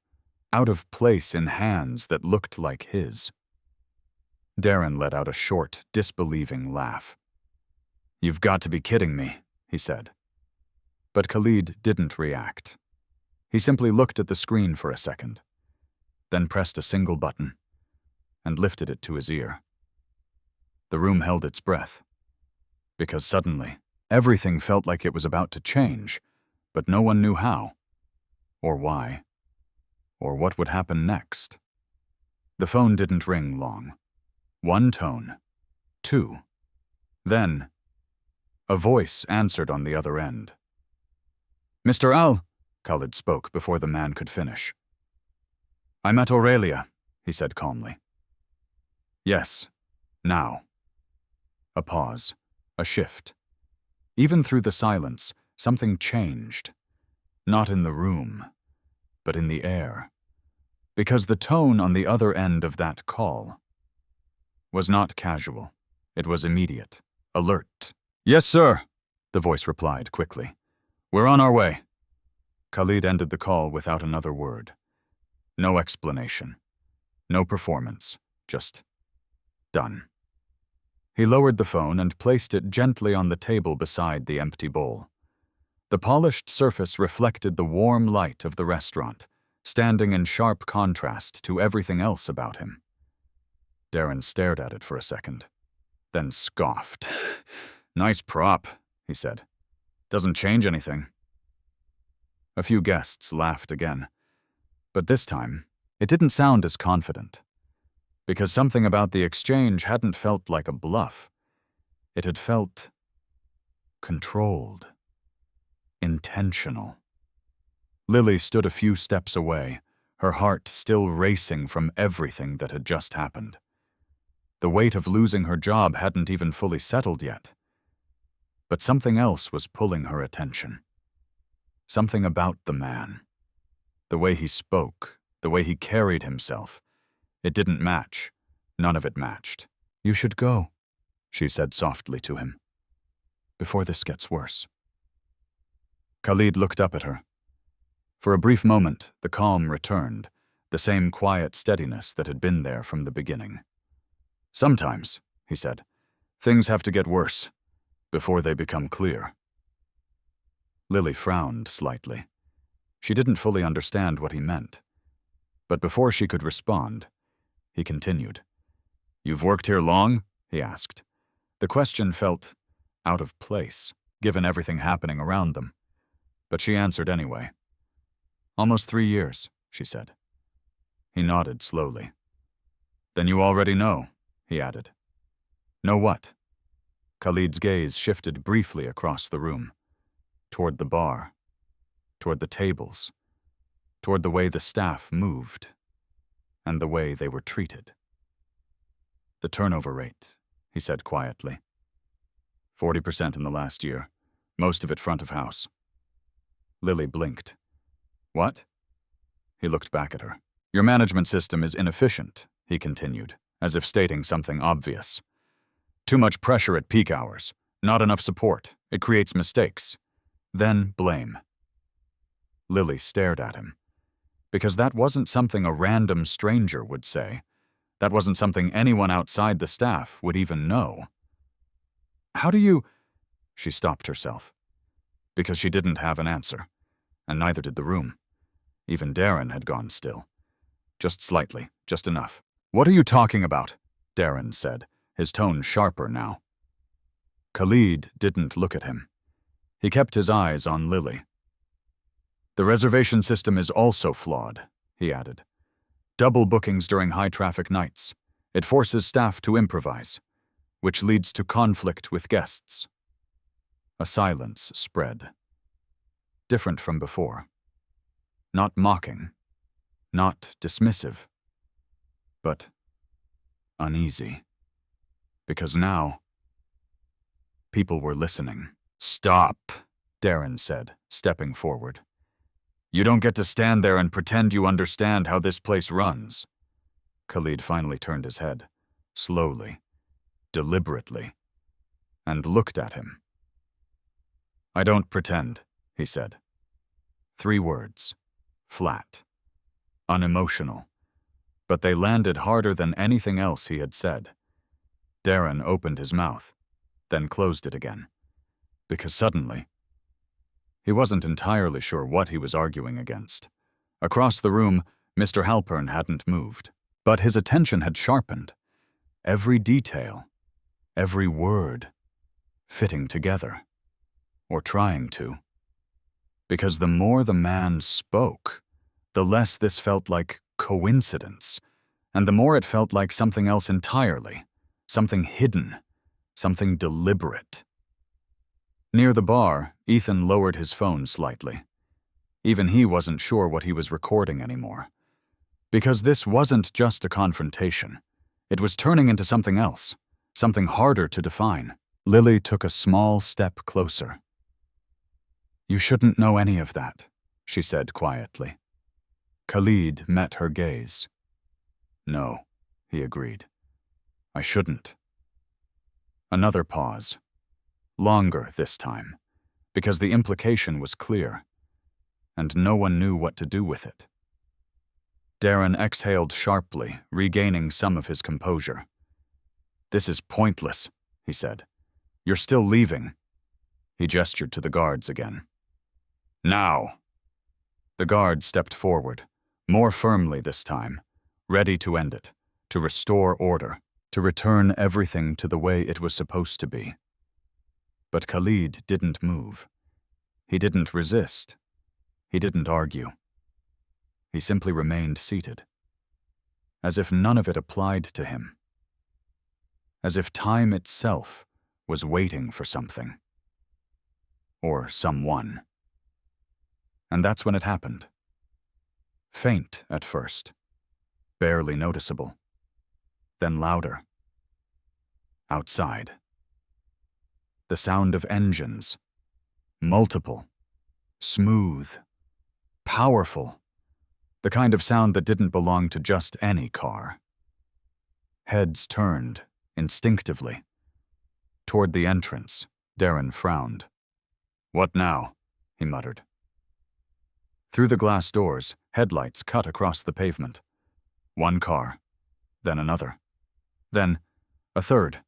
out of place in hands that looked like his. Darren let out a short, disbelieving laugh. "You've got to be kidding me," he said. But Khalid didn't react. He simply looked at the screen for a second, then pressed a single button and lifted it to his ear. The room held its breath, because suddenly everything felt like it was about to change, but no one knew how, or why, or what would happen next. The phone didn't ring long. One tone, two. Then, a voice answered on the other end. "Mr. Al," Khalid spoke before the man could finish. "I'm at Aurelia," he said calmly. "Yes, now." A pause, a shift. Even through the silence, something changed. Not in the room, but in the air. Because the tone on the other end of that call was not casual. It was immediate, alert. "Yes, sir," the voice replied quickly. "We're on our way." Khalid ended the call without another word. No explanation. No performance. Just done. He lowered the phone and placed it gently on the table beside the empty bowl. The polished surface reflected the warm light of the restaurant, standing in sharp contrast to everything else about him. Darren stared at it for a second, then scoffed. "Nice prop," he said. "Doesn't change anything." A few guests laughed again, but this time it didn't sound as confident, because something about the exchange hadn't felt like a bluff. It had felt controlled, intentional. Lily stood a few steps away, her heart still racing from everything that had just happened. The weight of losing her job hadn't even fully settled yet. But something else was pulling her attention. Something about the man. The way he spoke, the way he carried himself. It didn't match. None of it matched. "You should go," she said softly to him, "before this gets worse." Khalid looked up at her. For a brief moment, the calm returned, the same quiet steadiness that had been there from the beginning. "Sometimes," he said, "things have to get worse before they become clear." Lily frowned slightly. She didn't fully understand what he meant. But before she could respond, he continued. "You've worked here long?" he asked. The question felt out of place, given everything happening around them. But she answered anyway. "Almost 3 years," she said. He nodded slowly. "Then you already know," he added. "Know what?" Khalid's gaze shifted briefly across the room, toward the bar, toward the tables, toward the way the staff moved, and the way they were treated. "The turnover rate," he said quietly. 40% in the last year, most of it front of house. Lily blinked. "What?" He looked back at her. "Your management system is inefficient," he continued, as if stating something obvious. "Too much pressure at peak hours, not enough support. It creates mistakes. Then blame." Lily stared at him, because that wasn't something a random stranger would say. That wasn't something anyone outside the staff would even know. "How do you—" She stopped herself, because she didn't have an answer, and neither did the room. Even Darren had gone still. Just slightly, just enough. "What are you talking about?" Darren said, his tone sharper now. Khalid didn't look at him. He kept his eyes on Lily. "The reservation system is also flawed," he added. "Double bookings during high-traffic nights. It forces staff to improvise, which leads to conflict with guests." A silence spread. Different from before. Not mocking, not dismissive, but uneasy. Because now, people were listening. "Stop," Darren said, stepping forward. "You don't get to stand there and pretend you understand how this place runs." Khalid finally turned his head, slowly, deliberately, and looked at him. "I don't pretend," he said. 3 words, flat. unemotional, but they landed harder than anything else he had said. Darren opened his mouth, then closed it again, because suddenly, he wasn't entirely sure what he was arguing against. Across the room, Mr. Halpern hadn't moved, but his attention had sharpened. Every detail, every word, fitting together, or trying to. Because the more the man spoke, the less this felt like coincidence, and the more it felt like something else entirely, something hidden, something deliberate. Near the bar, Ethan lowered his phone slightly. Even he wasn't sure what he was recording anymore. Because this wasn't just a confrontation. It was turning into something else, something harder to define. Lily took a small step closer. "You shouldn't know any of that," she said quietly. Khalid met her gaze. "No," he agreed. "I shouldn't." Another pause. Longer this time, because the implication was clear, and no one knew what to do with it. Darren exhaled sharply, regaining some of his composure. "This is pointless," he said. "You're still leaving." He gestured to the guards again. "Now!" The guard stepped forward, more firmly this time, ready to end it, to restore order, to return everything to the way it was supposed to be. But Khalid didn't move. He didn't resist. He didn't argue. He simply remained seated, as if none of it applied to him. As if time itself was waiting for something. Or someone. And that's when it happened. Faint at first, barely noticeable, then louder. Outside. The sound of engines. Multiple. Smooth. Powerful. The kind of sound that didn't belong to just any car. Heads turned, instinctively. Toward the entrance, Darren frowned. "What now?" he muttered. Through the glass doors, headlights cut across the pavement. One car, then another. Then a third,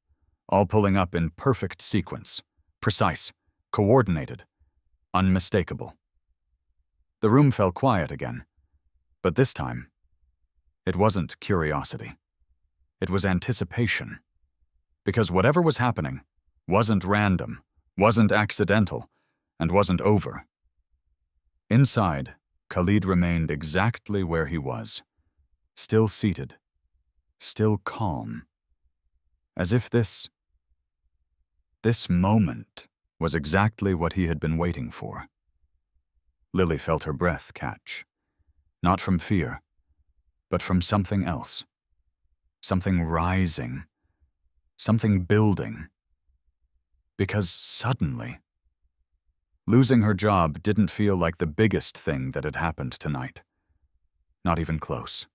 all pulling up in perfect sequence, precise, coordinated, unmistakable. The room fell quiet again, but this time, it wasn't curiosity. It was anticipation. Because whatever was happening wasn't random, wasn't accidental, and wasn't over. Inside, Khalid remained exactly where he was, still seated, still calm, as if this moment was exactly what he had been waiting for. Lily felt her breath catch, not from fear, but from something else, something rising, something building. Because suddenly, losing her job didn't feel like the biggest thing that had happened tonight. Not even close.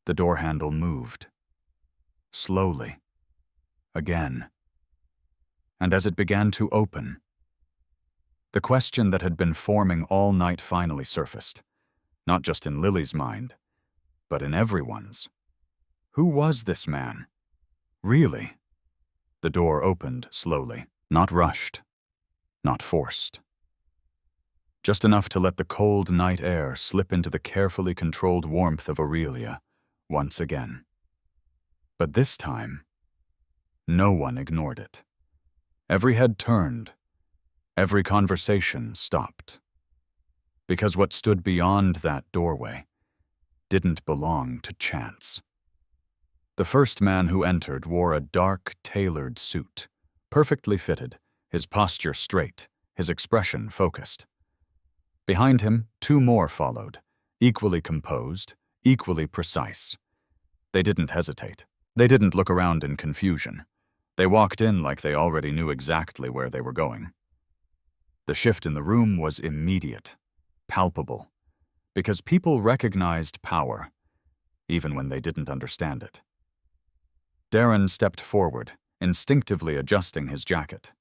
The door handle moved. Slowly. Again. And as it began to open, the question that had been forming all night finally surfaced, not just in Lily's mind, but in everyone's. Who was this man? Really? The door opened slowly, not rushed, not forced. Just enough to let the cold night air slip into the carefully controlled warmth of Aurelia once again. But this time, no one ignored it. Every head turned, every conversation stopped. Because what stood beyond that doorway didn't belong to chance. The first man who entered wore a dark, tailored suit, perfectly fitted, his posture straight, his expression focused. Behind him, two more followed, equally composed, equally precise. They didn't hesitate. They didn't look around in confusion. They walked in like they already knew exactly where they were going. The shift in the room was immediate, palpable, because people recognized power, even when they didn't understand it. Darren stepped forward, instinctively adjusting his jacket.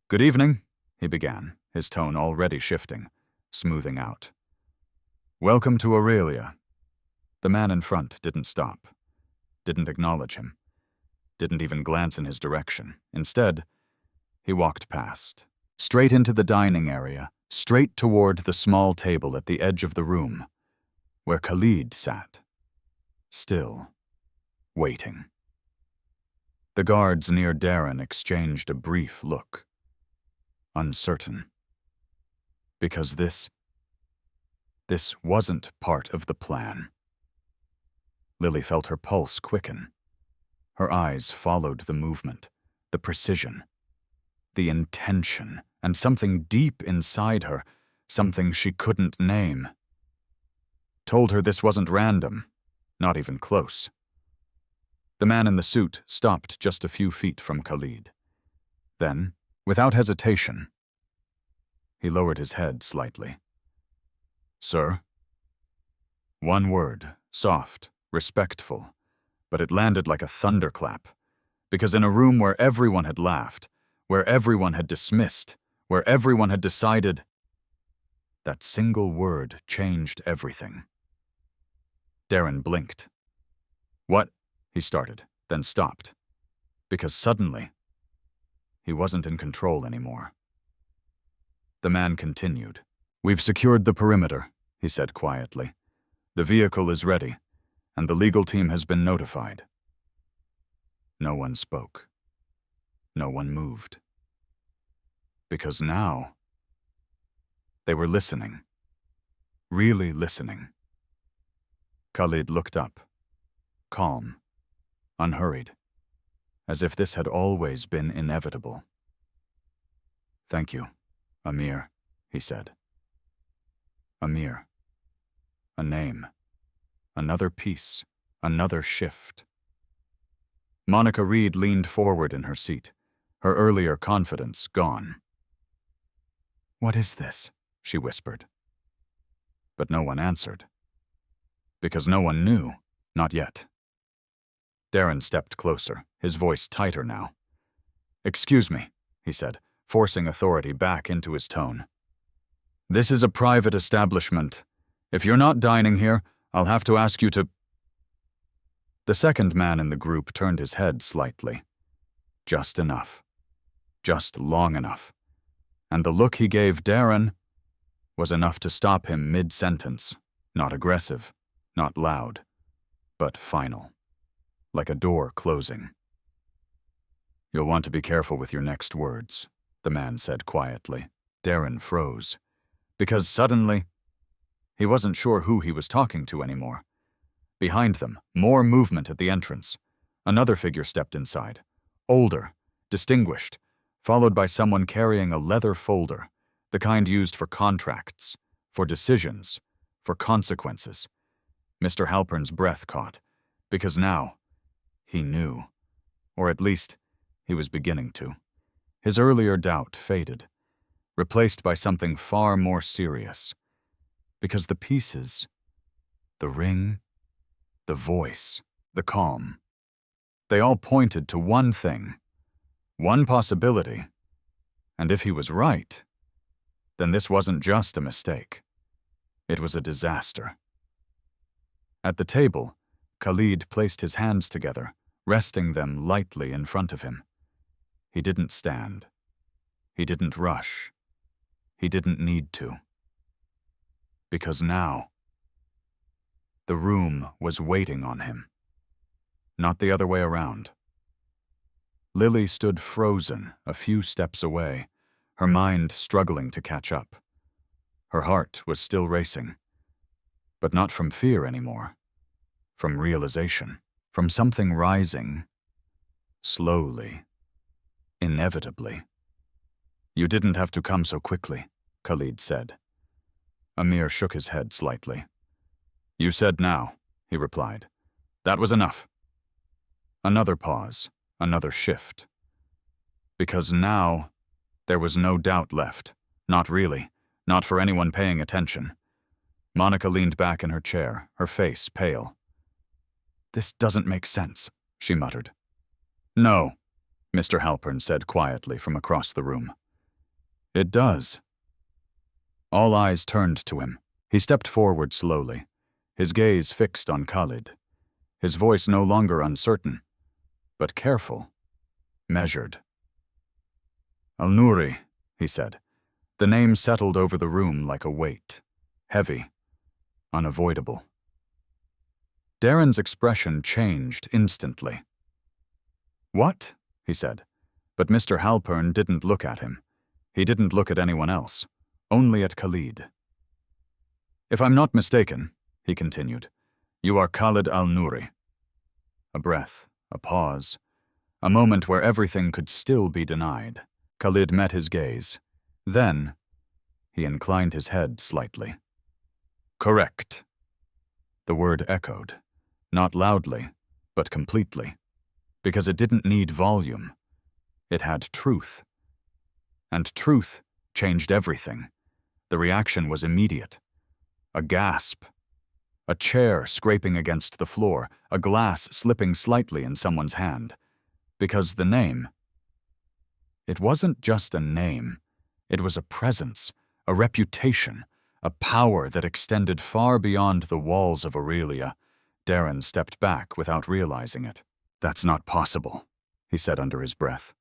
"Good evening," he began, his tone already shifting, smoothing out. Welcome to Aurelia. The man in front didn't stop, didn't acknowledge him, didn't even glance in his direction. Instead, he walked past, straight into the dining area, straight toward the small table at the edge of the room, where Khalid sat, still, waiting. The guards near Darren exchanged a brief look, uncertain. Because this wasn't part of the plan. Lily felt her pulse quicken. Her eyes followed the movement, the precision, the intention, and something deep inside her, something she couldn't name, told her this wasn't random, not even close. The man in the suit stopped just a few feet from Khalid. Then, without hesitation, he lowered his head slightly. "Sir?" One word, soft, respectful, but it landed like a thunderclap, because in a room where everyone had laughed, where everyone had dismissed, where everyone had decided, that single word changed everything. Darren blinked. "What?" he started, then stopped, because suddenly, he wasn't in control anymore. The man continued. "We've secured the perimeter," he said quietly. "The vehicle is ready, and the legal team has been notified." No one spoke. No one moved. Because now, they were listening. Really listening. Khalid looked up, calm, unhurried, as if this had always been inevitable. "Thank you, Amir," he said. Amir. A name. Another piece. Another shift. Monica Reed leaned forward in her seat, her earlier confidence gone. "What is this?" she whispered. But no one answered. Because no one knew, not yet. Darren stepped closer, his voice tighter now. "Excuse me," he said, forcing authority back into his tone. "This is a private establishment. If you're not dining here, I'll have to ask you to—" The second man in the group turned his head slightly. Just enough. Just long enough. And the look he gave Darren was enough to stop him mid-sentence, not aggressive, not loud, but final, like a door closing. "You'll want to be careful with your next words," the man said quietly. Darren froze, because suddenly, he wasn't sure who he was talking to anymore. Behind them, more movement at the entrance. Another figure stepped inside, older, distinguished, followed by someone carrying a leather folder, the kind used for contracts, for decisions, for consequences. Mr. Halpern's breath caught, because now, he knew, or at least, he was beginning to. His earlier doubt faded, replaced by something far more serious. Because the pieces, the ring, the voice, the calm, they all pointed to one thing, one possibility, and if he was right, then this wasn't just a mistake. It was a disaster. At the table, Khalid placed his hands together, resting them lightly in front of him. He didn't stand. He didn't rush. He didn't need to. Because now, the room was waiting on him. Not the other way around. Lily stood frozen a few steps away, her mind struggling to catch up. Her heart was still racing, but not from fear anymore, from realization, from something rising, slowly, inevitably. "You didn't have to come so quickly," Khalid said. Amir shook his head slightly. "You said now," he replied. "That was enough." Another pause, another shift. Because now, there was no doubt left. Not really. Not for anyone paying attention. Monica leaned back in her chair, her face pale. "This doesn't make sense," she muttered. "No," Mr. Halpern said quietly from across the room. "It does." All eyes turned to him. He stepped forward slowly, his gaze fixed on Khalid, his voice no longer uncertain, but careful, measured. Al-Nouri, he said. The name settled over the room like a weight, heavy, unavoidable. Darren's expression changed instantly. What? He said, but Mr. Halpern didn't look at him. He didn't look at anyone else, only at Khalid. If I'm not mistaken, he continued, you are Khalid Al-Nouri. A breath, a pause, a moment where everything could still be denied. Khalid met his gaze. Then, he inclined his head slightly. Correct. The word echoed, not loudly, but completely, because it didn't need volume. It had truth. And truth changed everything. The reaction was immediate. A gasp. A chair scraping against the floor, a glass slipping slightly in someone's hand. Because the name. It wasn't just a name. It was a presence, a reputation, a power that extended far beyond the walls of Aurelia. Darren stepped back without realizing it. That's not possible, he said under his breath.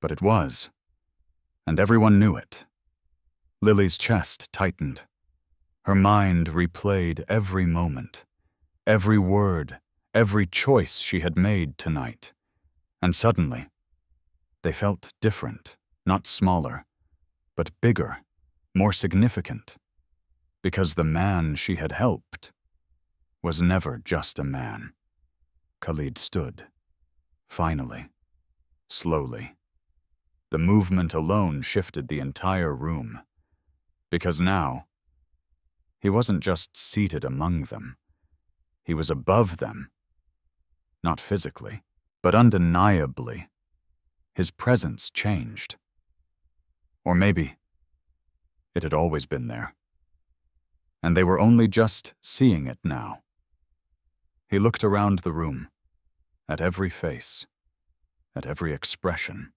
But it was. And everyone knew it. Lily's chest tightened. Her mind replayed every moment, every word, every choice she had made tonight. And suddenly, they felt different, not smaller, but bigger, more significant, because the man she had helped was never just a man. Khalid stood, finally, slowly. The movement alone shifted the entire room, because now, he wasn't just seated among them. He was above them. Not physically, but undeniably. His presence changed. Or maybe it had always been there, and they were only just seeing it now. He looked around the room, at every face, at every expression.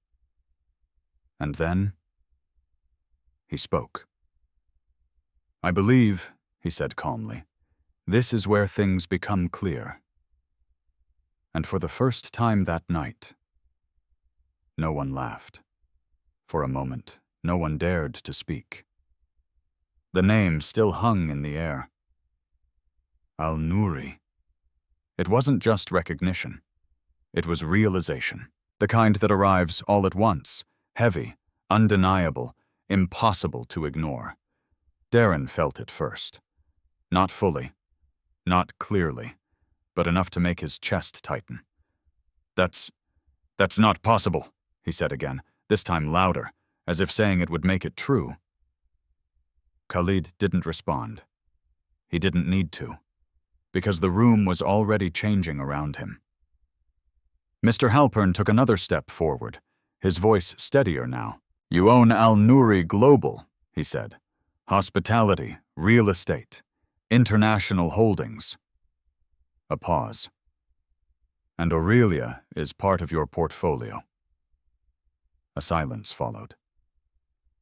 And then he spoke. I believe, he said calmly, this is where things become clear. And for the first time that night, no one laughed. For a moment, no one dared to speak. The name still hung in the air. Al-Nouri. It wasn't just recognition. It was realization, the kind that arrives all at once, heavy, undeniable, impossible to ignore. Darren felt it first. Not fully, not clearly, but enough to make his chest tighten. That's not possible, he said again, this time louder, as if saying it would make it true. Khalid didn't respond. He didn't need to, because the room was already changing around him. Mr. Halpern took another step forward, his voice steadier now. You own Al-Nouri Global, he said. Hospitality, real estate, international holdings. A pause. And Aurelia is part of your portfolio. A silence followed.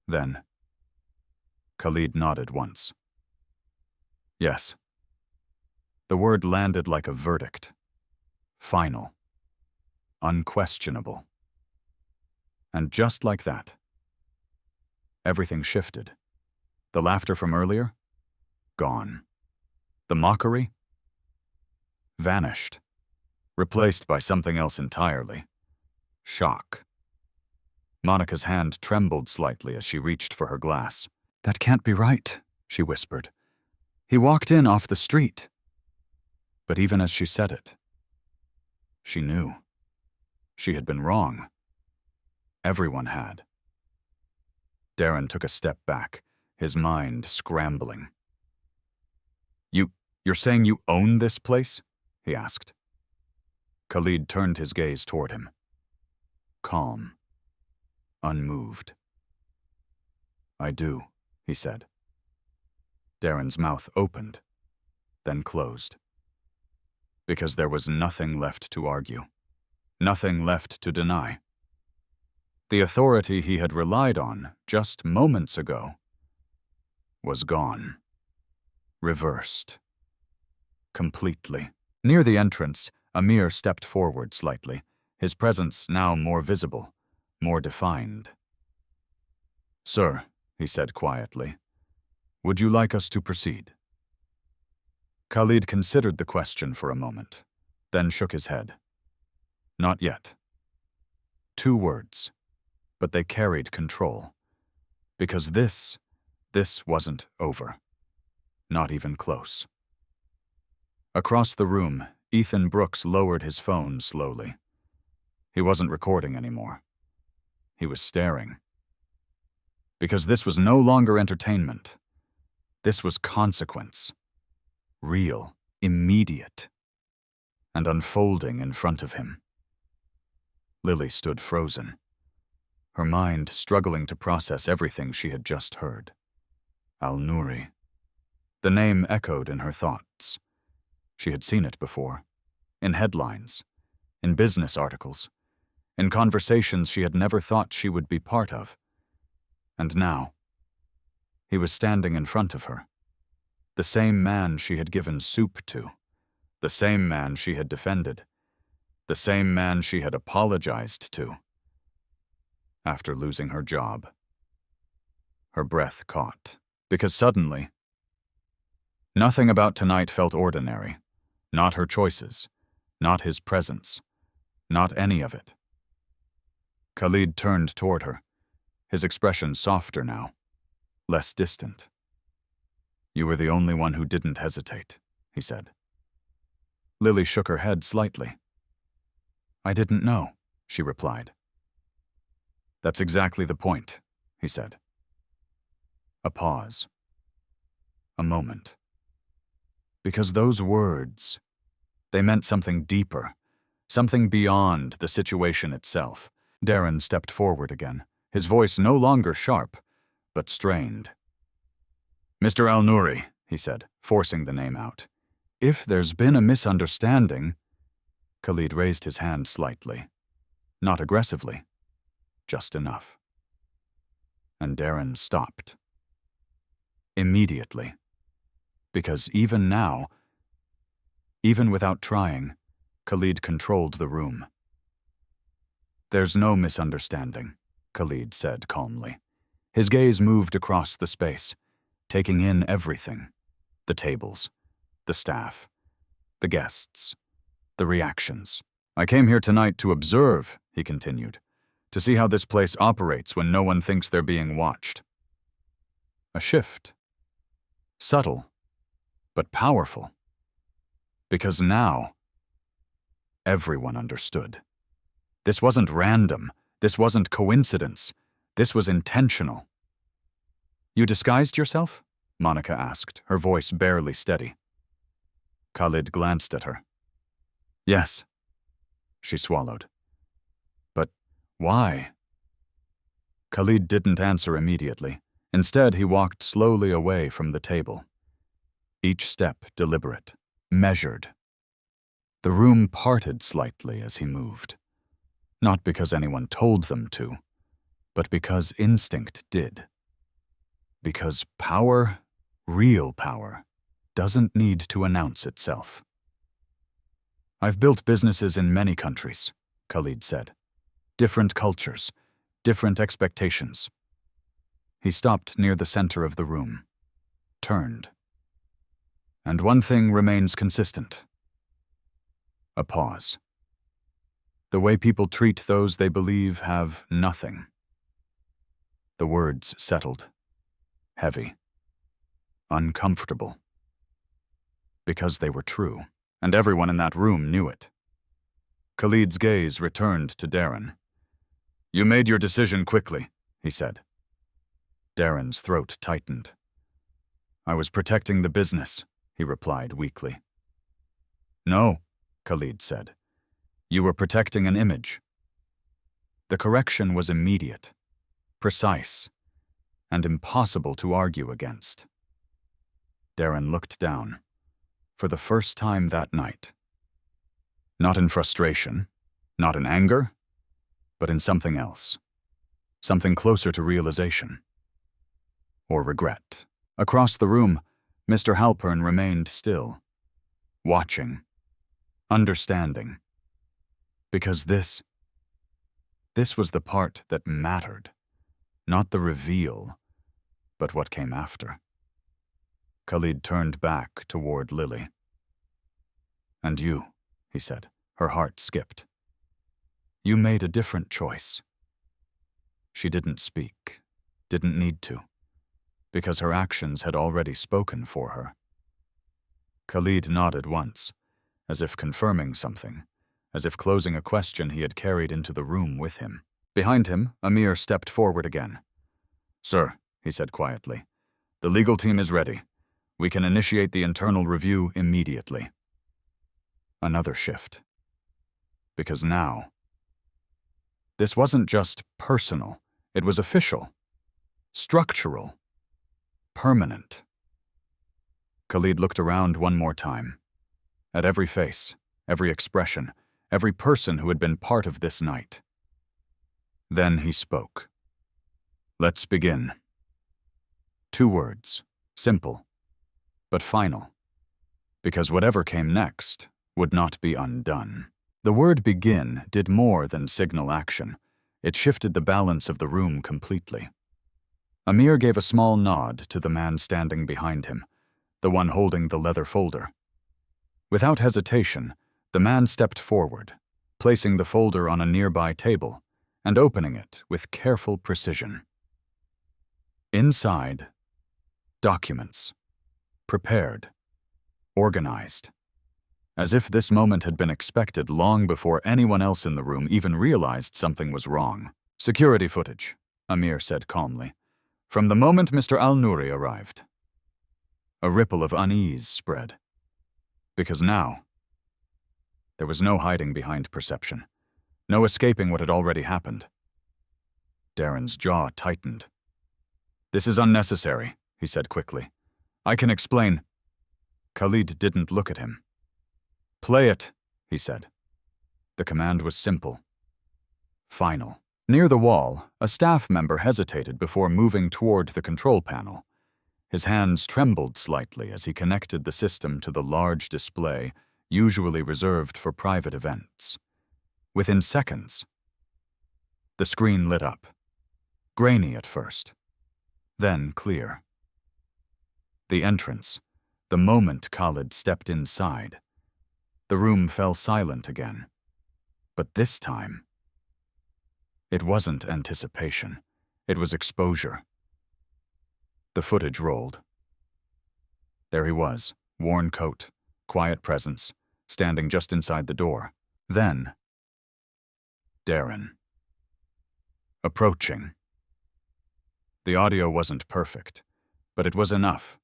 Then, Khalid nodded once. Yes. The word landed like a verdict. Final. Unquestionable. And just like that, everything shifted. The laughter from earlier? Gone. The mockery? Vanished. Replaced by something else entirely. Shock. Monica's hand trembled slightly as she reached for her glass. That can't be right, she whispered. He walked in off the street. But even as she said it, she knew. She had been wrong. Everyone had. Darren took a step back, his mind scrambling. You're saying you own this place? He asked. Khalid turned his gaze toward him. Calm. Unmoved. I do, he said. Darren's mouth opened, then closed. Because there was nothing left to argue. Nothing left to deny. The authority he had relied on just moments ago was gone. reversed. Completely. Near the entrance, Amir stepped forward slightly, his presence now more visible, more defined. "Sir," he said quietly, "would you like us to proceed?" Khalid considered the question for a moment, then shook his head. Not yet. 2 words, but they carried control. Because this wasn't over. Not even close. Across the room, Ethan Brooks lowered his phone slowly. He wasn't recording anymore. He was staring. Because this was no longer entertainment. This was consequence. Real, immediate, and unfolding in front of him. Lily stood frozen, her mind struggling to process everything she had just heard. Al-Nouri. The name echoed in her thoughts. She had seen it before, in headlines, in business articles, in conversations she had never thought she would be part of. And now, he was standing in front of her. The same man she had given soup to, the same man she had defended, the same man she had apologized to. After losing her job. Her breath caught, because suddenly, nothing about tonight felt ordinary. Not her choices, not his presence, not any of it. Khalid turned toward her, his expression softer now, less distant. "You were the only one who didn't hesitate," he said. Lily shook her head slightly. "I didn't know," she replied. "That's exactly the point," he said. A pause. A moment. Because those words, they meant something deeper, something beyond the situation itself. Darren stepped forward again, his voice no longer sharp, but strained. "Mr. Al-Nouri," he said, forcing the name out. "If there's been a misunderstanding—" Khalid raised his hand slightly, not aggressively, just enough. And Darren stopped. Immediately. Because even now, even without trying, Khalid controlled the room. "There's no misunderstanding," Khalid said calmly. His gaze moved across the space, taking in everything. The tables, the staff, the guests, the reactions. "I came here tonight to observe," he continued, "to see how this place operates when no one thinks they're being watched." A shift. Subtle, but powerful. Because now, everyone understood. This wasn't random. This wasn't coincidence. This was intentional. "You disguised yourself?" Monica asked, her voice barely steady. Khalid glanced at her. "Yes." She swallowed. "But why?" Khalid didn't answer immediately. Instead, he walked slowly away from the table. Each step deliberate, measured. The room parted slightly as he moved. Not because anyone told them to, but because instinct did. Because power, real power, doesn't need to announce itself. "I've built businesses in many countries," Khalid said. "Different cultures, different expectations." He stopped near the center of the room, turned. "And one thing remains consistent." A pause. "The way people treat those they believe have nothing." The words settled. Heavy. Uncomfortable. Because they were true, and everyone in that room knew it. Khalid's gaze returned to Darren. "You made your decision quickly," he said. Darren's throat tightened. "I was protecting the business," he replied weakly. "No," Khalid said. "You were protecting an image." The correction was immediate, precise, and impossible to argue against. Darren looked down, for the first time that night. Not in frustration, not in anger, but in something else. Something closer to realization. Or regret. Across the room, Mr. Halpern remained still, watching, understanding. Because this was the part that mattered, not the reveal, but what came after. Khalid turned back toward Lily. "And you," he said. Her heart skipped. "You made a different choice." She didn't speak, didn't need to, because her actions had already spoken for her. Khalid nodded once, as if confirming something, as if closing a question he had carried into the room with him. Behind him, Amir stepped forward again. "Sir," he said quietly, "the legal team is ready. We can initiate the internal review immediately." Another shift. Because now, this wasn't just personal, it was official, structural, permanent. Khalid looked around one more time, at every face, every expression, every person who had been part of this night. Then he spoke. "Let's begin." 2 words, simple, but final, because whatever came next would not be undone. The word begin did more than signal action. It shifted the balance of the room completely. Amir gave a small nod to the man standing behind him, the one holding the leather folder. Without hesitation, the man stepped forward, placing the folder on a nearby table and opening it with careful precision. Inside, documents, prepared, organized, as if this moment had been expected long before anyone else in the room even realized something was wrong. "Security footage," Amir said calmly, "from the moment Mr. Al-Nouri arrived." A ripple of unease spread. Because now, there was no hiding behind perception, no escaping what had already happened. Darren's jaw tightened. "This is unnecessary," he said quickly. "I can explain." Khalid didn't look at him. "Play it," he said. The command was simple, final. Near the wall, a staff member hesitated before moving toward the control panel. His hands trembled slightly as he connected the system to the large display usually reserved for private events. Within seconds, the screen lit up, grainy at first, then clear. The entrance, the moment Khalid stepped inside. The room fell silent again. But this time, it wasn't anticipation. It was exposure. The footage rolled. There he was, worn coat, quiet presence, standing just inside the door. Then, Darren. Approaching. The audio wasn't perfect, but it was enough.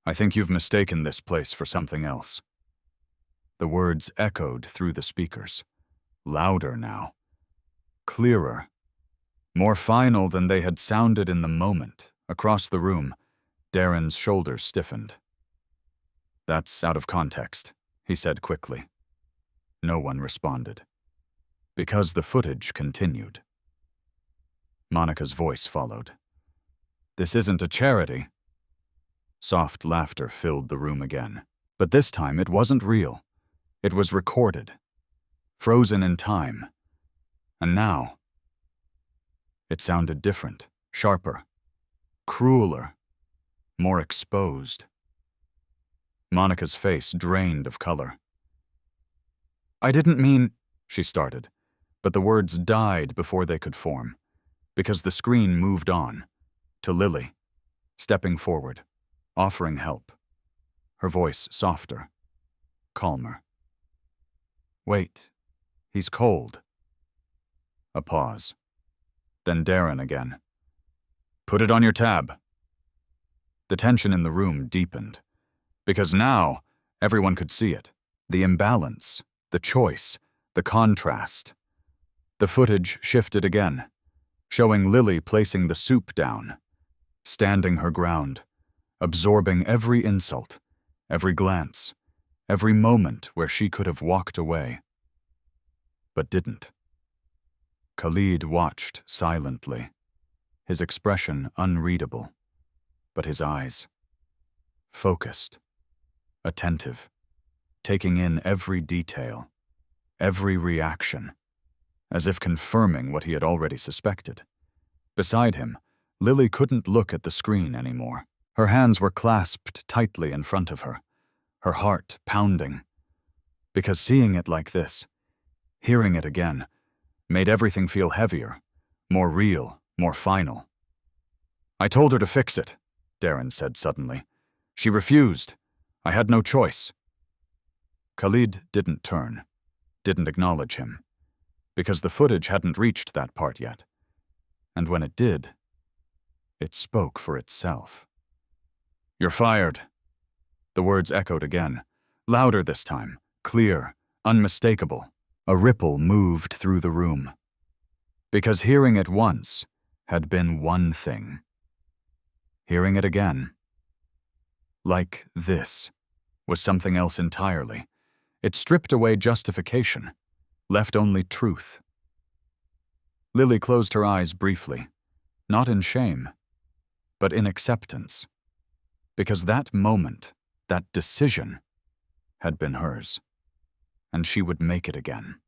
"I think you've mistaken this place for something else." The words echoed through the speakers, louder now, clearer, more final than they had sounded in the moment. Across the room, Darren's shoulders stiffened. "That's out of context," he said quickly. No one responded, because the footage continued. Monica's voice followed. "This isn't a charity." Soft laughter filled the room again, but this time it wasn't real. It was recorded, frozen in time. And now, it sounded different, sharper, crueler, more exposed. Monica's face drained of color. "I didn't mean," she started, but the words died before they could form, because the screen moved on, to Lily, stepping forward, offering help, her voice softer, calmer. "Wait, he's cold." A pause. Then Darren again. "Put it on your tab." The tension in the room deepened, because now everyone could see it. The imbalance, the choice, the contrast. The footage shifted again, showing Lily placing the soup down, standing her ground, absorbing every insult, every glance, every moment where she could have walked away, but didn't. Khalid watched silently, his expression unreadable, but his eyes, focused, attentive, taking in every detail, every reaction, as if confirming what he had already suspected. Beside him, Lily couldn't look at the screen anymore. Her hands were clasped tightly in front of her, her heart pounding. Because seeing it like this, hearing it again, made everything feel heavier, more real, more final. "I told her to fix it," Darren said suddenly. "She refused. I had no choice." Khalid didn't turn, didn't acknowledge him, because the footage hadn't reached that part yet. And when it did, it spoke for itself. "You're fired." The words echoed again, louder this time, clear, unmistakable. A ripple moved through the room. Because hearing it once had been one thing. Hearing it again, like this, was something else entirely. It stripped away justification, left only truth. Lily closed her eyes briefly, not in shame, but in acceptance. Because that moment, that decision, had been hers, and she would make it again.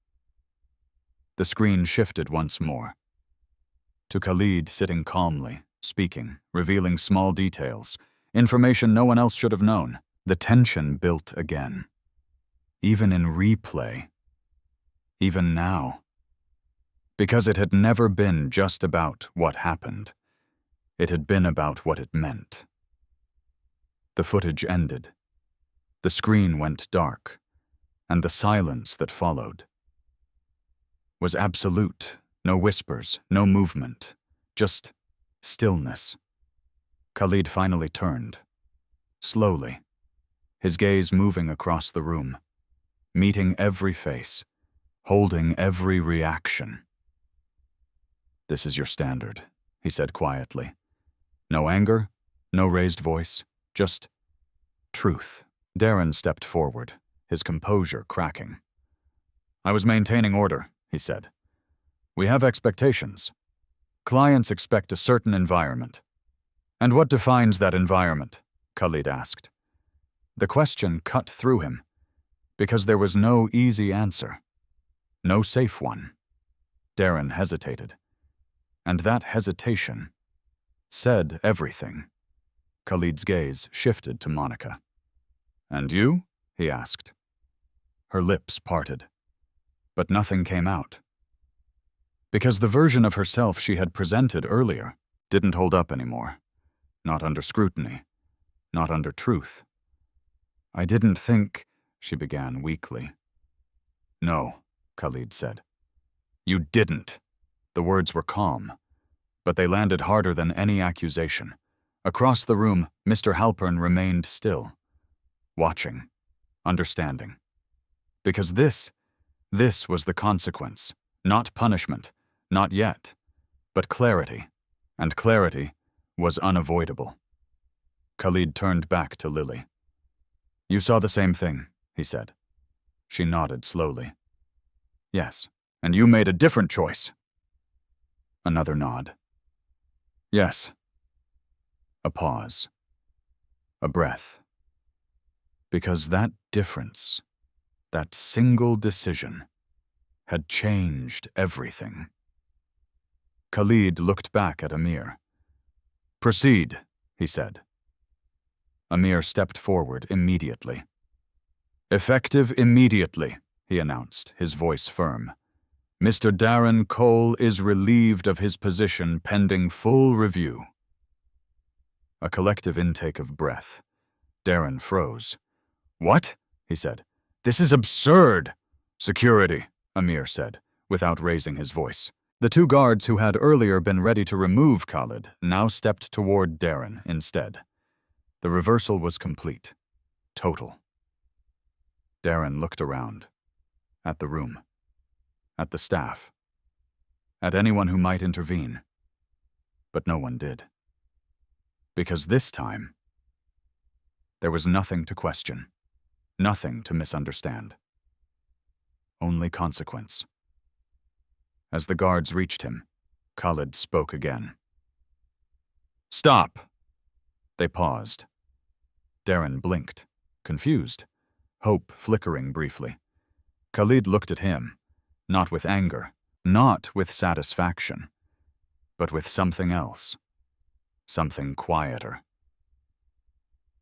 The screen shifted once more. To Khalid sitting calmly, speaking, revealing small details, information no one else should have known. The tension built again. Even in replay. Even now. Because it had never been just about what happened. It had been about what it meant. The footage ended. The screen went dark, and the silence that followed was absolute. No whispers, no movement, just stillness. Khalid finally turned, slowly, his gaze moving across the room, meeting every face, holding every reaction. "This is your standard," he said quietly. "No anger, no raised voice, just truth." Darren stepped forward, his composure cracking. "I was maintaining order," he said. "We have expectations. Clients expect a certain environment." "And what defines that environment?" Khalid asked. The question cut through him, because there was no easy answer, no safe one. Darren hesitated, and that hesitation said everything. Khalid's gaze shifted to Monica. "And you?" he asked. Her lips parted, but nothing came out. Because the version of herself she had presented earlier didn't hold up anymore. Not under scrutiny, not under truth. "I didn't think," she began weakly. "No," Khalid said. "You didn't." The words were calm, but they landed harder than any accusation. Across the room, Mr. Halpern remained still, watching, understanding. Because this was the consequence, not punishment, not yet, but clarity, and clarity was unavoidable. Khalid turned back to Lily. "You saw the same thing," he said. She nodded slowly. "Yes, and you made a different choice." Another nod. "Yes." A pause. A breath. Because that difference, that single decision, had changed everything. Khalid looked back at Amir. "Proceed," he said. Amir stepped forward immediately. "Effective immediately," he announced, his voice firm. "Mr. Darren Cole is relieved of his position pending full review." A collective intake of breath. Darren froze. "What?" he said. "This is absurd." "Security," Amir said, without raising his voice. The two guards who had earlier been ready to remove Khalid now stepped toward Darren instead. The reversal was complete. Total. Darren looked around. At the room. At the staff. At anyone who might intervene. But no one did. Because this time, there was nothing to question. Nothing to misunderstand. Only consequence. As the guards reached him, Khalid spoke again. "Stop!" They paused. Darren blinked, confused, hope flickering briefly. Khalid looked at him, not with anger, not with satisfaction, but with something else, something quieter.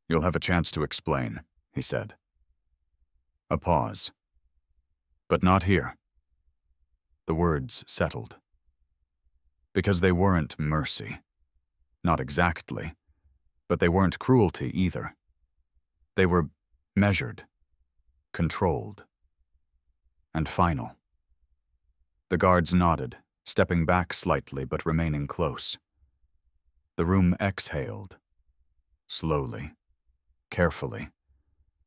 "You'll have a chance to explain," he said. A pause. "But not here." The words settled. Because they weren't mercy. Not exactly, but they weren't cruelty either. They were measured, controlled, and final. The guards nodded, stepping back slightly but remaining close. The room exhaled, slowly, carefully,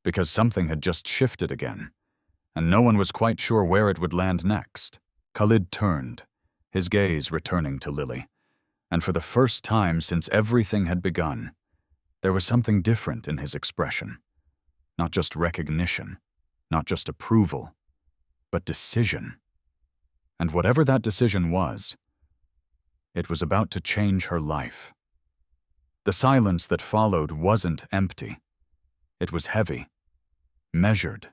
because something had just shifted again, and no one was quite sure where it would land next. Khalid turned, his gaze returning to Lily, and for the first time since everything had begun, there was something different in his expression. Not just recognition, not just approval, but decision. And whatever that decision was, it was about to change her life. The silence that followed wasn't empty. It was heavy, measured.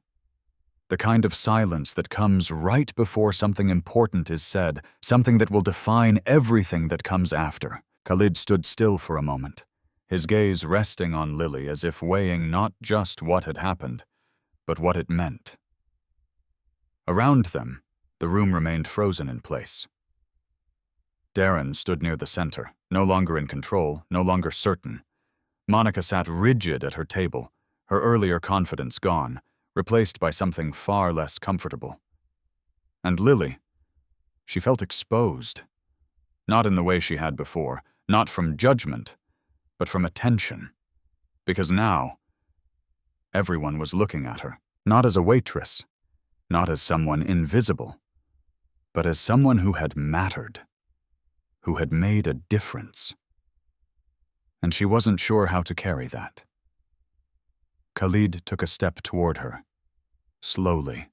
The kind of silence that comes right before something important is said, something that will define everything that comes after. Khalid stood still for a moment, his gaze resting on Lily as if weighing not just what had happened, but what it meant. Around them, the room remained frozen in place. Darren stood near the center, no longer in control, no longer certain. Monica sat rigid at her table, her earlier confidence gone, replaced by something far less comfortable. And Lily, she felt exposed. Not in the way she had before, not from judgment, but from attention. Because now, everyone was looking at her, not as a waitress, not as someone invisible, but as someone who had mattered, who had made a difference. And she wasn't sure how to carry that. Khalid took a step toward her, slowly,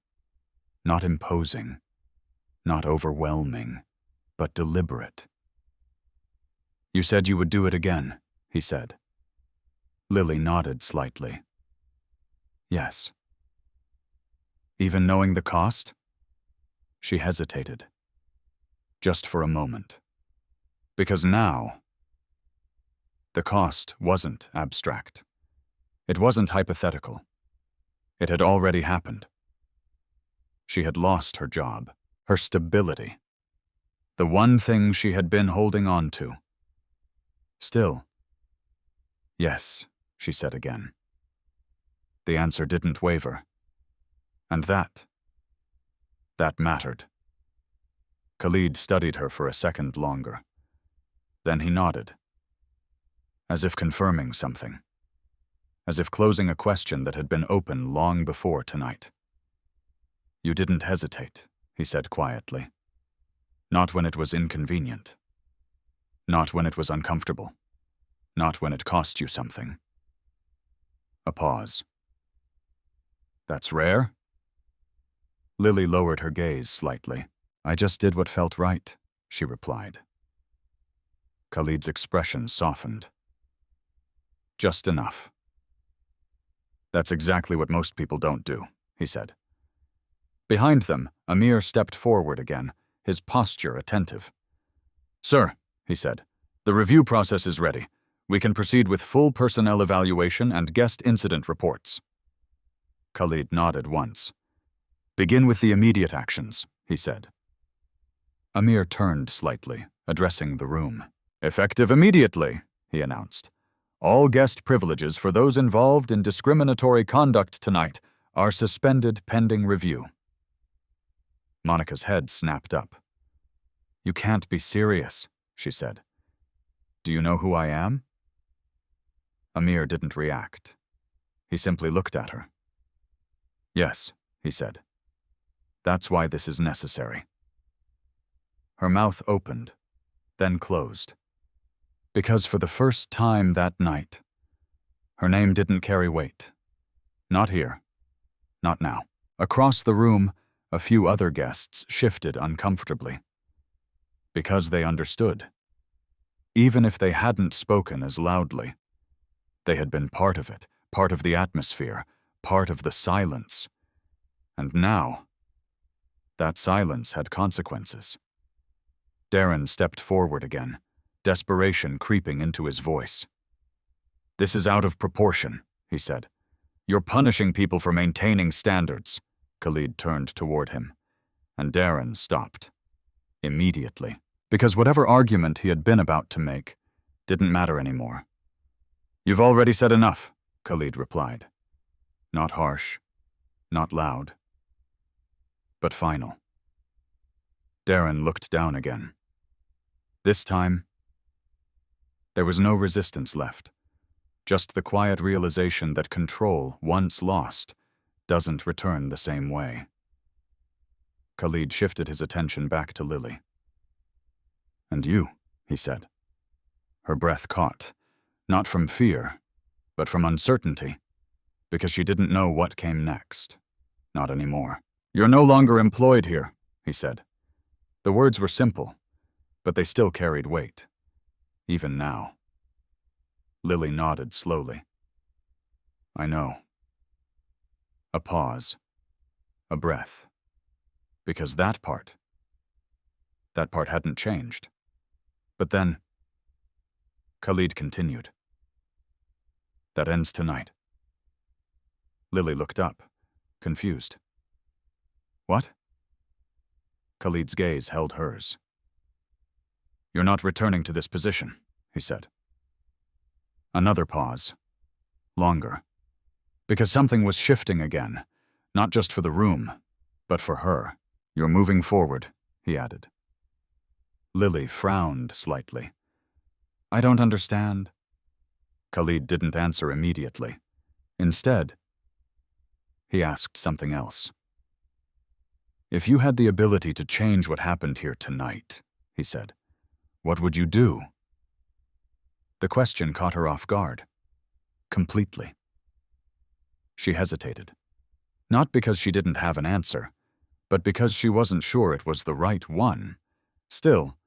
not imposing, not overwhelming, but deliberate. "You said you would do it again," he said. Lily nodded slightly. "Yes." "Even knowing the cost?" She hesitated, just for a moment. Because now, the cost wasn't abstract. It wasn't hypothetical. It had already happened. She had lost her job, her stability, the one thing she had been holding on to. Still, "Yes," she said again. The answer didn't waver. And that mattered. Khalid studied her for a second longer. Then he nodded, as if confirming something, as if closing a question that had been open long before tonight. "You didn't hesitate," he said quietly. "Not when it was inconvenient. Not when it was uncomfortable. Not when it cost you something." A pause. "That's rare?" Lily lowered her gaze slightly. "I just did what felt right," she replied. Khalid's expression softened. "Just enough." "That's exactly what most people don't do," he said. Behind them, Amir stepped forward again, his posture attentive. "Sir," he said, "the review process is ready. We can proceed with full personnel evaluation and guest incident reports." Khalid nodded once. "Begin with the immediate actions," he said. Amir turned slightly, addressing the room. "Effective immediately," he announced. "All guest privileges for those involved in discriminatory conduct tonight are suspended pending review." Monica's head snapped up. "You can't be serious," she said. "Do you know who I am?" Amir didn't react. He simply looked at her. "Yes," he said. "That's why this is necessary." Her mouth opened, then closed. Because for the first time that night, her name didn't carry weight. Not here. Not now. Across the room, a few other guests shifted uncomfortably. Because they understood. Even if they hadn't spoken as loudly. They had been part of it, part of the atmosphere, part of the silence. And now, that silence had consequences. Darren stepped forward again, desperation creeping into his voice. "This is out of proportion," he said. "You're punishing people for maintaining standards." Khalid turned toward him, and Darren stopped. Immediately. Because whatever argument he had been about to make didn't matter anymore. "You've already said enough," Khalid replied. Not harsh, not loud, but final. Darren looked down again. This time, there was no resistance left, just the quiet realization that control, once lost, doesn't return the same way. Khalid shifted his attention back to Lily. "And you," he said. Her breath caught, not from fear, but from uncertainty, because she didn't know what came next. Not anymore. "You're no longer employed here," he said. The words were simple, but they still carried weight, even now. Lily nodded slowly. "I know." A pause. A breath. Because that part hadn't changed. But then, Khalid continued. "That ends tonight." Lily looked up, confused. "What?" Khalid's gaze held hers. "You're not returning to this position," he said. Another pause. Longer. Because something was shifting again, not just for the room, but for her. "You're moving forward," he added. Lily frowned slightly. "I don't understand." Khalid didn't answer immediately. Instead, he asked something else. "If you had the ability to change what happened here tonight," he said, "what would you do?" The question caught her off guard. Completely. She hesitated. Not because she didn't have an answer, but because she wasn't sure it was the right one. Still,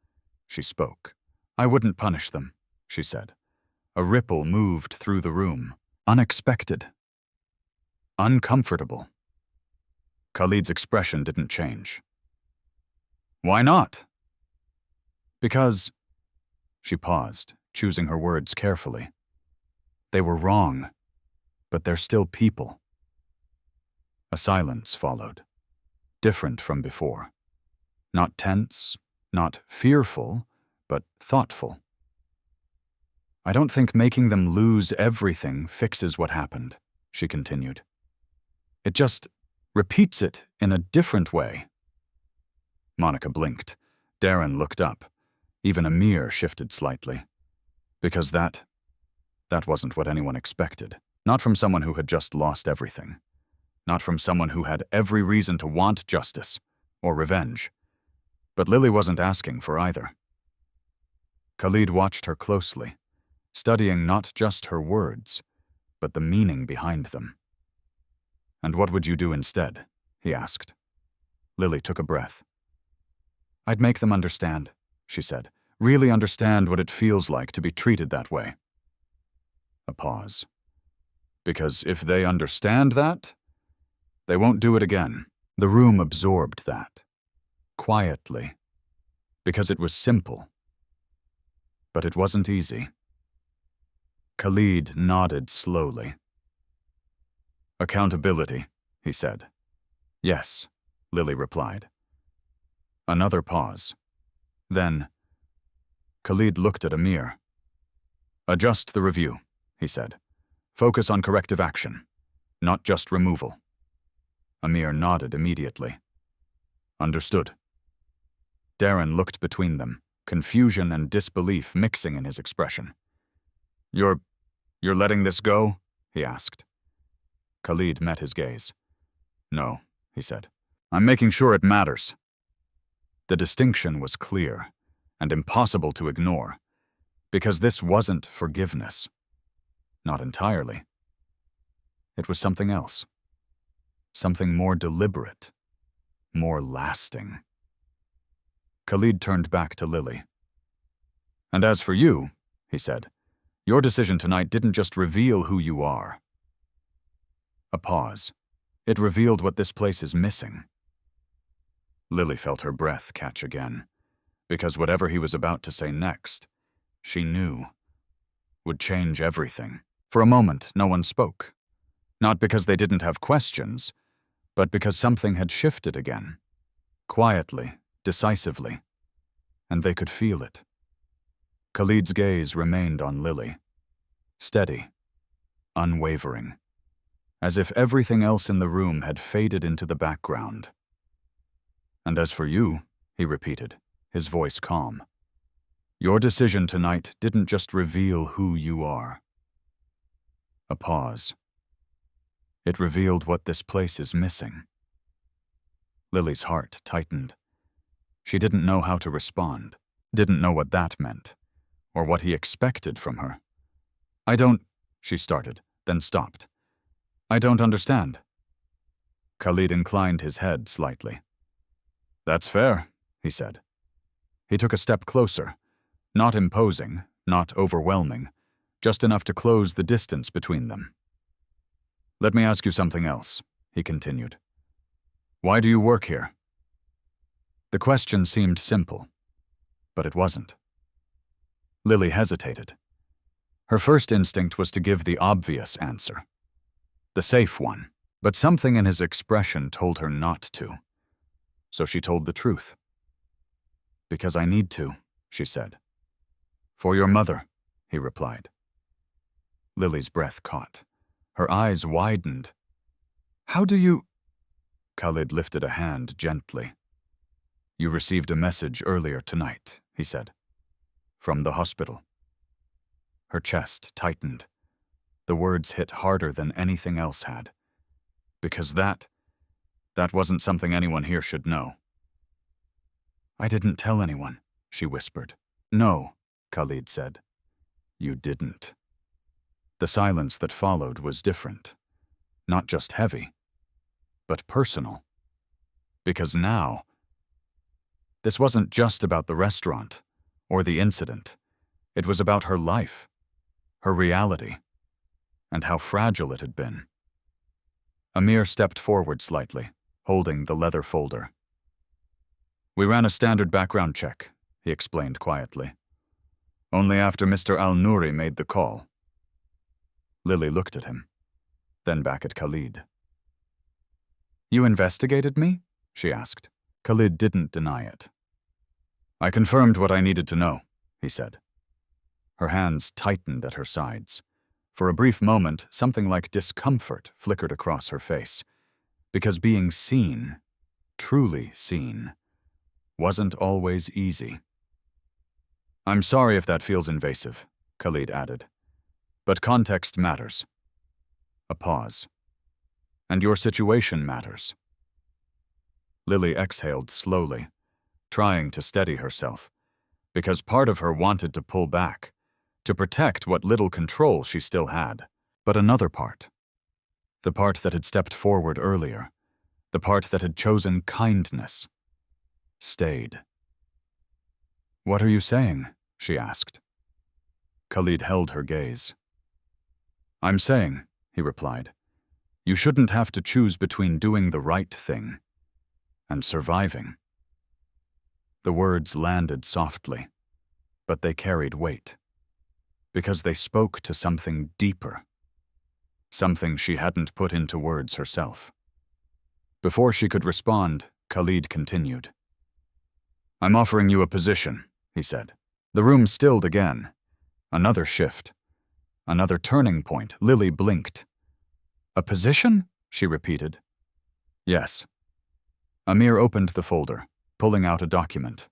she spoke. "I wouldn't punish them," she said. A ripple moved through the room. Unexpected. Uncomfortable. Khalid's expression didn't change. "Why not?" "Because..." She paused, choosing her words carefully. "They were wrong, but they're still people." A silence followed, different from before. Not tense, not fearful, but thoughtful. "I don't think making them lose everything fixes what happened," she continued. "It just repeats it in a different way." Monica blinked. Darren looked up. Even Amir shifted slightly. Because that wasn't what anyone expected. Not from someone who had just lost everything. Not from someone who had every reason to want justice or revenge. But Lily wasn't asking for either. Khalid watched her closely, studying not just her words, but the meaning behind them. "And what would you do instead?" he asked. Lily took a breath. "I'd make them understand," she said. "Really understand what it feels like to be treated that way." A pause. "Because if they understand that, they won't do it again." The room absorbed that. Quietly. Because it was simple. But it wasn't easy. Khalid nodded slowly. "Accountability," he said. "Yes," Lily replied. Another pause. Then, Khalid looked at Amir. "Adjust the review," he said. "Focus on corrective action, not just removal." Amir nodded immediately. "Understood." Darren looked between them, confusion and disbelief mixing in his expression. You're letting this go?" he asked. Khalid met his gaze. "No," he said. "I'm making sure it matters." The distinction was clear and impossible to ignore, because this wasn't forgiveness. Not entirely. It was something else. Something more deliberate, more lasting. Khalid turned back to Lily. "And as for you," he said, "your decision tonight didn't just reveal who you are. A pause. It revealed what this place is missing. Lily felt her breath catch again, because whatever he was about to say next, she knew, would change everything. For a moment, no one spoke. Not because they didn't have questions, but because something had shifted again. Quietly, decisively. And they could feel it. Khalid's gaze remained on Lily. Steady, unwavering. As if everything else in the room had faded into the background. And as for you, he repeated, his voice calm, your decision tonight didn't just reveal who you are. A pause. It revealed what this place is missing. Lily's heart tightened. She didn't know how to respond, didn't know what that meant, or what he expected from her. She started, then stopped. I don't understand. Khalid inclined his head slightly. That's fair, he said. He took a step closer, not imposing, not overwhelming, just enough to close the distance between them. Let me ask you something else, he continued. Why do you work here? The question seemed simple, but it wasn't. Lily hesitated. Her first instinct was to give the obvious answer, the safe one, but something in his expression told her not to. So she told the truth. Because I need to, she said. For your mother, he replied. Lily's breath caught. Her eyes widened. How do you... Khalid lifted a hand gently. You received a message earlier tonight, he said. From the hospital. Her chest tightened. The words hit harder than anything else had. Because that wasn't something anyone here should know. I didn't tell anyone, she whispered. No, Khalid said. You didn't. The silence that followed was different. Not just heavy, but personal. Because now, this wasn't just about the restaurant or the incident. It was about her life, her reality, and how fragile it had been. Amir stepped forward slightly, holding the leather folder. We ran a standard background check, he explained quietly. Only after Mr. Al-Nouri made the call. Lily looked at him, then back at Khalid. You investigated me? She asked. Khalid didn't deny it. I confirmed what I needed to know, he said. Her hands tightened at her sides. For a brief moment, something like discomfort flickered across her face. Because being seen, truly seen, wasn't always easy. I'm sorry if that feels invasive, Khalid added. But context matters. A pause. And your situation matters. Lily exhaled slowly, trying to steady herself, because part of her wanted to pull back, to protect what little control she still had. But another part, the part that had stepped forward earlier, the part that had chosen kindness, stayed. What are you saying? She asked. Khalid held her gaze. I'm saying, he replied, you shouldn't have to choose between doing the right thing and surviving. The words landed softly, but they carried weight, because they spoke to something deeper, something she hadn't put into words herself. Before she could respond, Khalid continued. I'm offering you a position, he said. The room stilled again. Another shift. Another turning point. Lily blinked. A position? She repeated. Yes. Amir opened the folder, pulling out a document.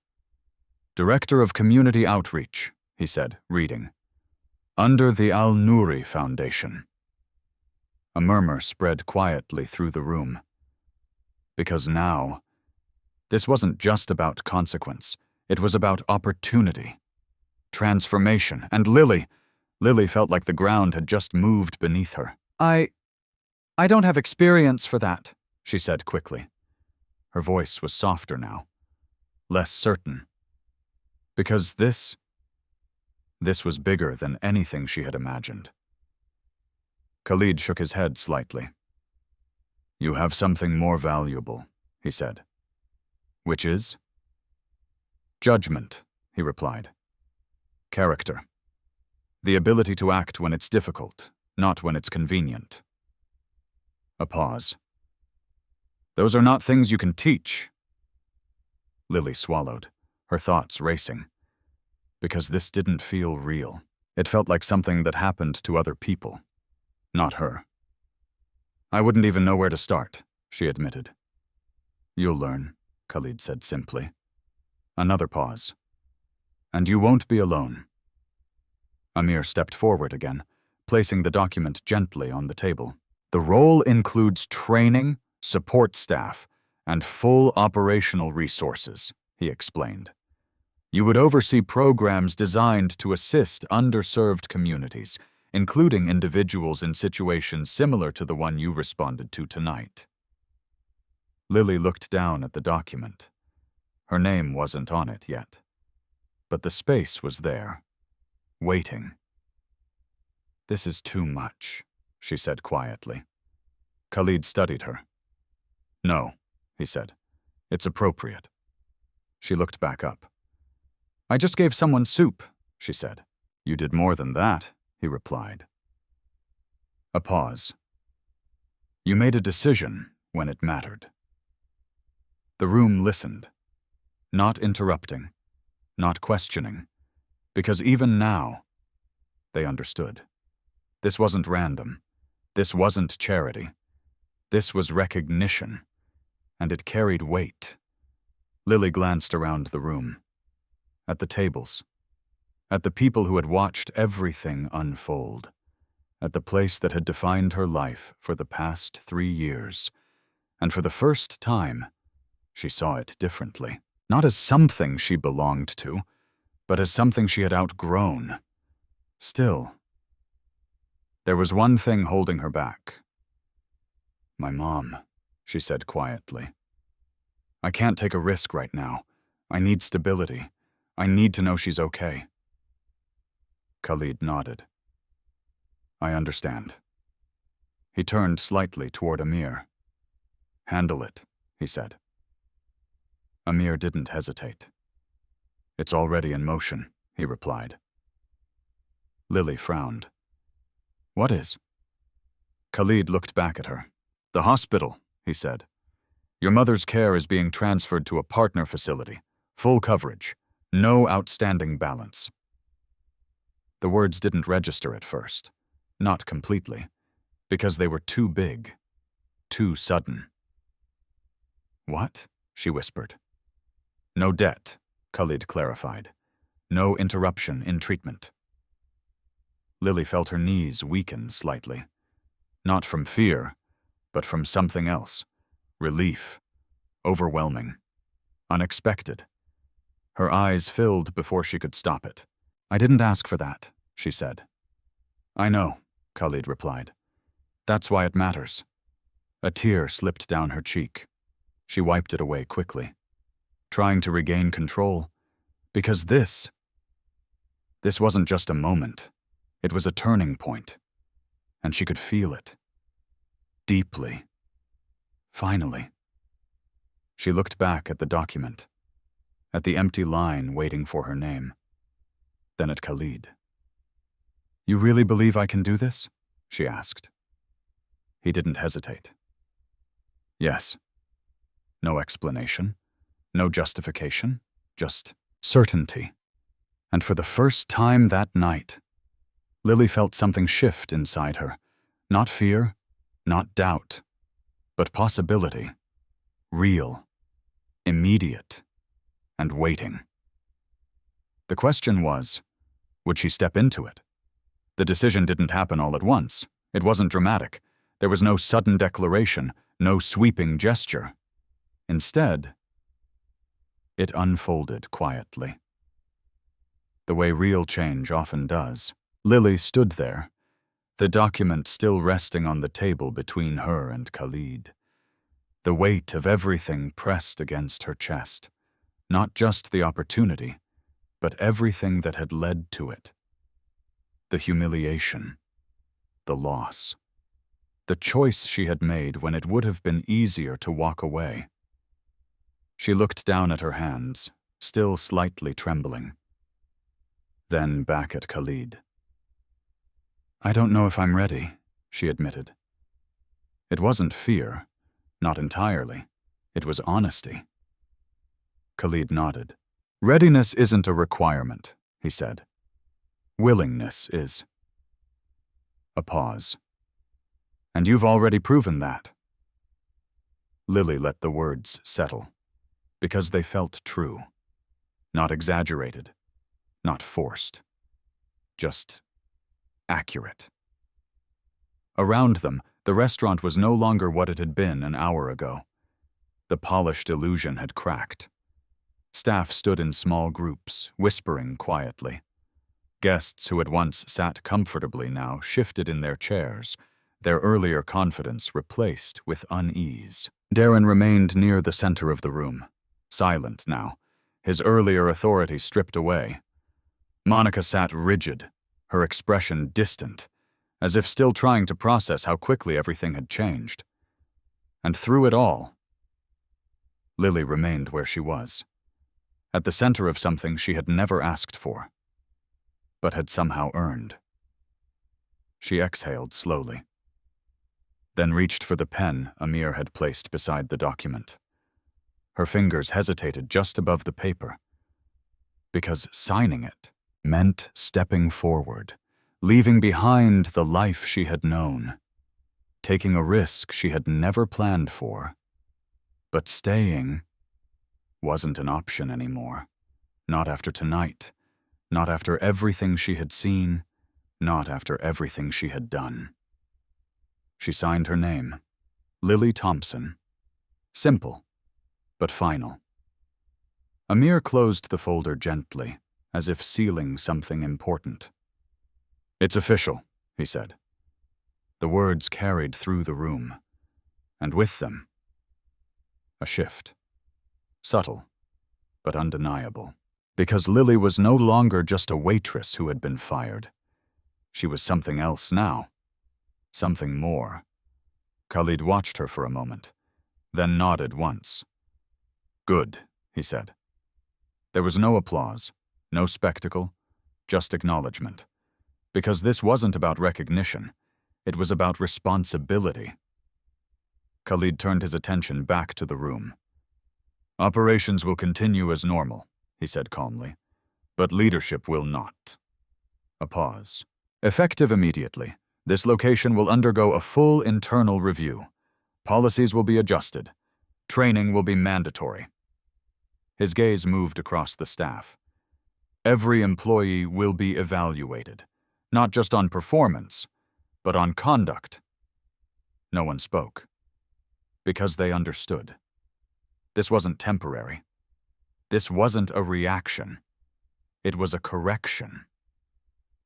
Director of Community Outreach, he said, reading. Under the Al-Nouri Foundation. A murmur spread quietly through the room. Because now, this wasn't just about consequence. It was about opportunity, transformation, and Lily felt like the ground had just moved beneath her. I don't have experience for that, she said quickly. Her voice was softer now, less certain. Because this was bigger than anything she had imagined. Khalid shook his head slightly. You have something more valuable, he said. Which is? Judgment, he replied. Character. The ability to act when it's difficult, not when it's convenient. A pause. Those are not things you can teach. Lily swallowed, her thoughts racing. Because this didn't feel real. It felt like something that happened to other people, not her. I wouldn't even know where to start, she admitted. You'll learn, Khalid said simply. Another pause. And you won't be alone. Amir stepped forward again, placing the document gently on the table. The role includes training, support staff, and full operational resources, he explained. You would oversee programs designed to assist underserved communities, including individuals in situations similar to the one you responded to tonight. Lily looked down at the document. Her name wasn't on it yet, but the space was there, waiting. This is too much, she said quietly. Khalid studied her. No, he said. It's appropriate. She looked back up. I just gave someone soup, she said. You did more than that, he replied. A pause. You made a decision when it mattered. The room listened, not interrupting, not questioning, because even now, they understood. This wasn't random. This wasn't charity. This was recognition, and it carried weight. Lily glanced around the room, at the tables, at the people who had watched everything unfold, at the place that had defined her life for the past 3 years, and for the first time, she saw it differently. Not as something she belonged to, but as something she had outgrown. Still, there was one thing holding her back. My mom, she said quietly. I can't take a risk right now. I need stability. I need to know she's okay. Khalid nodded. I understand. He turned slightly toward Amir. Handle it, he said. Amir didn't hesitate. It's already in motion, he replied. Lily frowned. What is? Khalid looked back at her. The hospital, he said. Your mother's care is being transferred to a partner facility. Full coverage. No outstanding balance. The words didn't register at first. Not completely. Because they were too big. Too sudden. What? She whispered. No debt, Khalid clarified. No interruption in treatment. Lily felt her knees weaken slightly. Not from fear, but from something else. Relief. Overwhelming. Unexpected. Her eyes filled before she could stop it. I didn't ask for that, she said. I know, Khalid replied. That's why it matters. A tear slipped down her cheek. She wiped it away quickly, trying to regain control, because this wasn't just a moment. It was a turning point, and she could feel it. Deeply. Finally. She looked back at the document, at the empty line waiting for her name, then at Khalid. You really believe I can do this? She asked. He didn't hesitate. Yes. No explanation, no justification, just certainty. And for the first time that night, Lily felt something shift inside her. Not fear, not doubt, but possibility. Real, immediate, and waiting. The question was, would she step into it? The decision didn't happen all at once. It wasn't dramatic. There was no sudden declaration, no sweeping gesture. Instead, it unfolded quietly. The way real change often does. Lily stood there, the document still resting on the table between her and Khalid. The weight of everything pressed against her chest. Not just the opportunity, but everything that had led to it. The humiliation, the loss, The choice she had made when it would have been easier to walk away. She looked down at her hands, still slightly trembling. Then back at Khalid. "I don't know if I'm ready," she admitted. It wasn't fear, not entirely. It was honesty. Khalid nodded. "Readiness isn't a requirement," he said. "Willingness is." A pause. "And you've already proven that." Lily let the words settle, because they felt true. Not exaggerated, not forced. Just accurate. Around them, the restaurant was no longer what it had been an hour ago. The polished illusion had cracked. Staff stood in small groups, whispering quietly. Guests who had once sat comfortably now shifted in their chairs, their earlier confidence replaced with unease. Darren remained near the center of the room, silent now, his earlier authority stripped away. Monica sat rigid, her expression distant, as if still trying to process how quickly everything had changed. And through it all, Lily remained where she was, at the center of something she had never asked for, but had somehow earned. She exhaled slowly, then reached for the pen Amir had placed beside the document. Her fingers hesitated just above the paper, because signing it meant stepping forward, leaving behind the life she had known, taking a risk she had never planned for. But staying wasn't an option anymore. Not after tonight, not after everything she had seen, not after everything she had done. She signed her name, Lily Thompson. Simple, but final. Amir closed the folder gently, as if sealing something important. "It's official," he said. The words carried through the room, and with them, a shift. Subtle, but undeniable. Because Lily was no longer just a waitress who had been fired. She was something else now. Something more. Khalid watched her for a moment, then nodded once. "Good," he said. There was no applause, no spectacle, just acknowledgement. Because this wasn't about recognition, it was about responsibility. Khalid turned his attention back to the room. "Operations will continue as normal," he said calmly, "but leadership will not." A pause. "Effective immediately, this location will undergo a full internal review. Policies will be adjusted. Training will be mandatory." His gaze moved across the staff. "Every employee will be evaluated, not just on performance, but on conduct." No one spoke, because they understood. This wasn't temporary. This wasn't a reaction. It was a correction.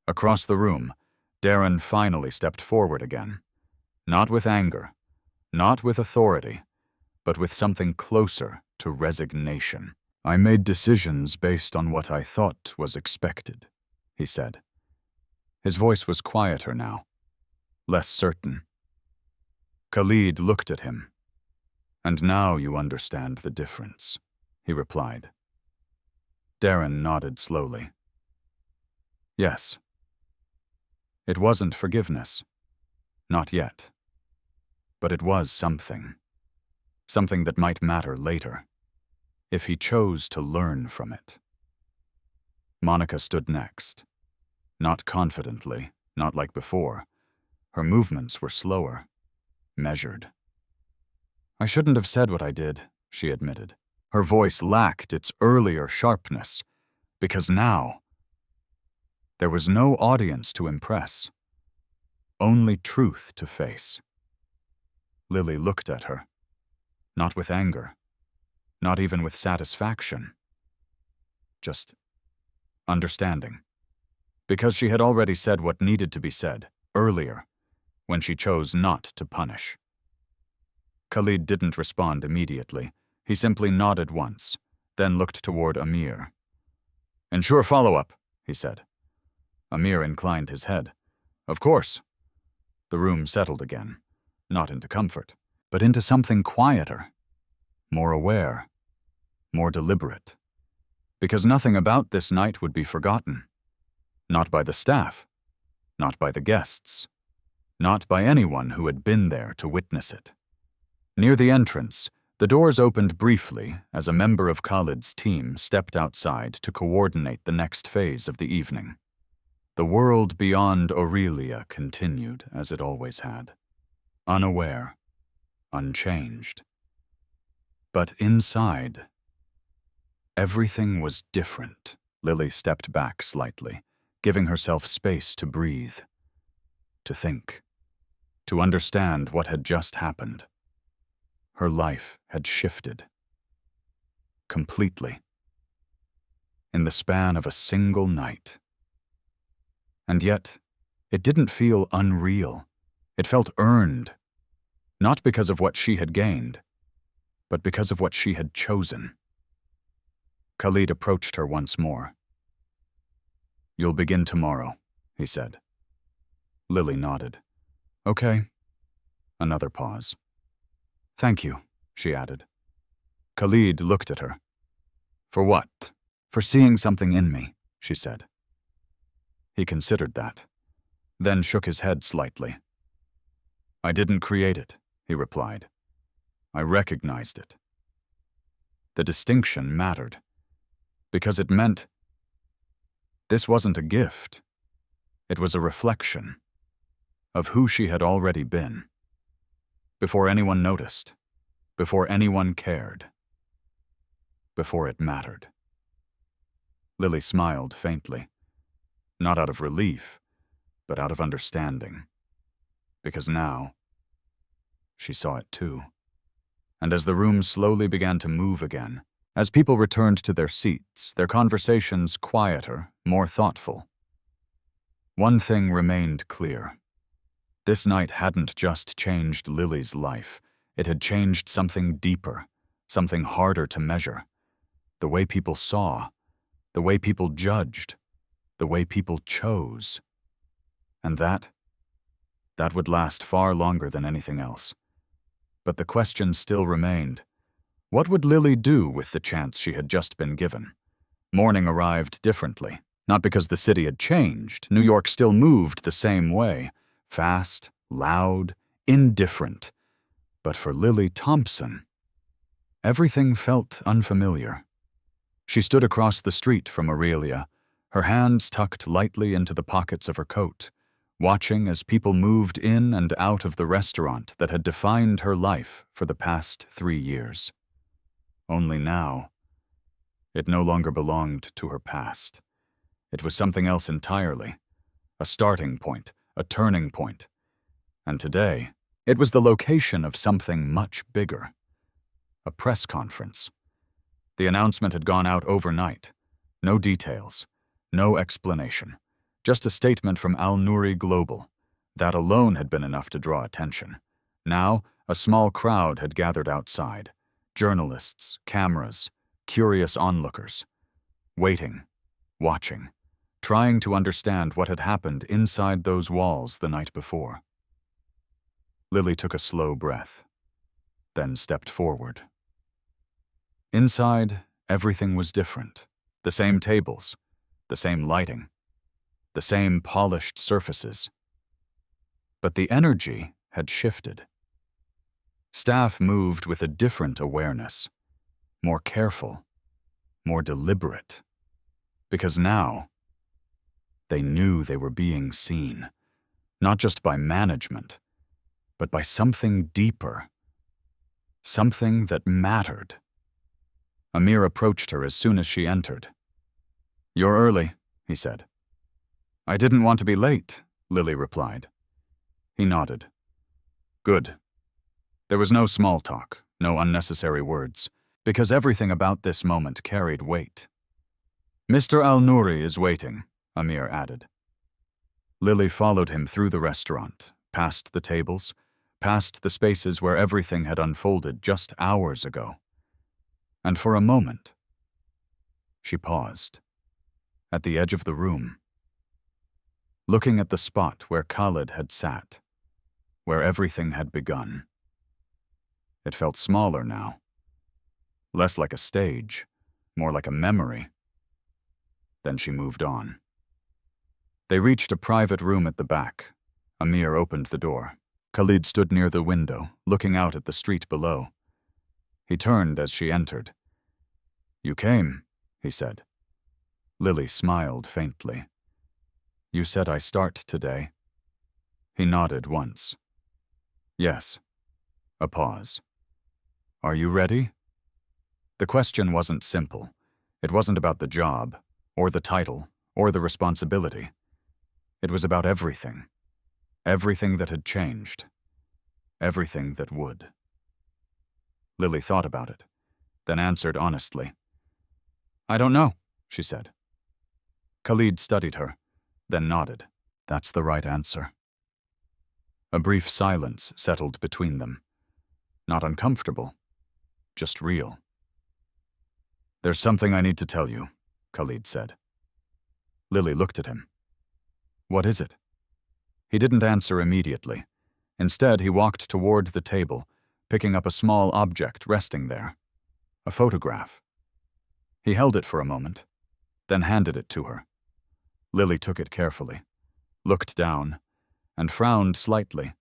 Across the room, Darren finally stepped forward again. Not with anger, not with authority, but with something closer to resignation. "I made decisions based on what I thought was expected," he said. His voice was quieter now, less certain. Khalid looked at him. "And now you understand the difference," he replied. Darren nodded slowly. "Yes." It wasn't forgiveness. Not yet. But it was something. Something that might matter later, if he chose to learn from it. Monica stood next. Not confidently, not like before. Her movements were slower, measured. "I shouldn't have said what I did," she admitted. Her voice lacked its earlier sharpness, because now there was no audience to impress, only truth to face. Lily looked at her, not with anger, not even with satisfaction, just understanding. Because she had already said what needed to be said, earlier, when she chose not to punish. Khalid didn't respond immediately. He simply nodded once, then looked toward Amir. "Ensure follow-up," he said. Amir inclined his head. "Of course." The room settled again. not into comfort, but into something quieter, more aware, more deliberate. Because nothing about this night would be forgotten. Not by the staff, not by the guests, not by anyone who had been there to witness it. Near the entrance, the doors opened briefly as a member of Khalid's team stepped outside to coordinate the next phase of the evening. The world beyond Aurelia continued as it always had, unaware, unchanged. But inside, everything was different. Lily stepped back slightly, giving herself space to breathe, to think, to understand what had just happened. Her life had shifted. Completely. In the span of a single night. And yet, it didn't feel unreal. It felt earned. Not because of what she had gained, but because of what she had chosen. Khalid approached her once more. "You'll begin tomorrow," he said. Lily nodded. "Okay." Another pause. "Thank you," she added. Khalid looked at her. "For what?" "For seeing something in me," she said. He considered that, then shook his head slightly. "I didn't create it," he replied. "I recognized it." The distinction mattered, because it meant this wasn't a gift. It was a reflection of who she had already been. Before anyone noticed, before anyone cared, before it mattered. Lily smiled faintly, not out of relief, but out of understanding. Because now, she saw it too. And as the room slowly began to move again, as people returned to their seats, their conversations quieter, more thoughtful, one thing remained clear. This night hadn't just changed Lily's life. It had changed something deeper, something harder to measure. The way people saw, the way people judged, the way people chose. And that would last far longer than anything else. But the question still remained. What would Lily do with the chance she had just been given? Morning arrived differently. Not because the city had changed. New York still moved the same way. Fast, loud, indifferent. But for Lily Thompson, everything felt unfamiliar. She stood across the street from Aurelia, her hands tucked lightly into the pockets of her coat, watching as people moved in and out of the restaurant that had defined her life for the past 3 years. Only now, it no longer belonged to her past. It was something else entirely, a starting point, a turning point. And today, it was the location of something much bigger. A press conference. The announcement had gone out overnight. No details, no explanation. Just a statement from Al-Nouri Global. That alone had been enough to draw attention. Now, a small crowd had gathered outside. Journalists, cameras, curious onlookers. Waiting, watching, trying to understand what had happened inside those walls the night before. Lily took a slow breath, then stepped forward. Inside, everything was different. The same tables, the same lighting, the same polished surfaces. But the energy had shifted. Staff moved with a different awareness, more careful, more deliberate, because now they knew they were being seen, not just by management, but by something deeper, something that mattered. Amir approached her as soon as she entered. "You're early," he said. "I didn't want to be late," Lily replied. He nodded. "Good." There was no small talk, no unnecessary words, because everything about this moment carried weight. "Mr. Al-Nouri is waiting," Amir added. Lily followed him through the restaurant, past the tables, past the spaces where everything had unfolded just hours ago. And for a moment, she paused, at the edge of the room, looking at the spot where Khalid had sat, where everything had begun. It felt smaller now. Less like a stage, more like a memory. Then she moved on. They reached a private room at the back. Amir opened the door. Khalid stood near the window, looking out at the street below. He turned as she entered. "You came," he said. Lily smiled faintly. "You said I start today." He nodded once. "Yes." A pause. "Are you ready?" The question wasn't simple. It wasn't about the job, or the title, or the responsibility. It was about everything. Everything that had changed. Everything that would. Lily thought about it, then answered honestly. "I don't know," she said. Khalid studied her, then nodded. "That's the right answer." A brief silence settled between them. Not uncomfortable, just real. "There's something I need to tell you," Khalid said. Lily looked at him. "What is it?" He didn't answer immediately. Instead, he walked toward the table, picking up a small object resting there. A photograph. He held it for a moment, then handed it to her. Lily took it carefully, looked down, and frowned slightly.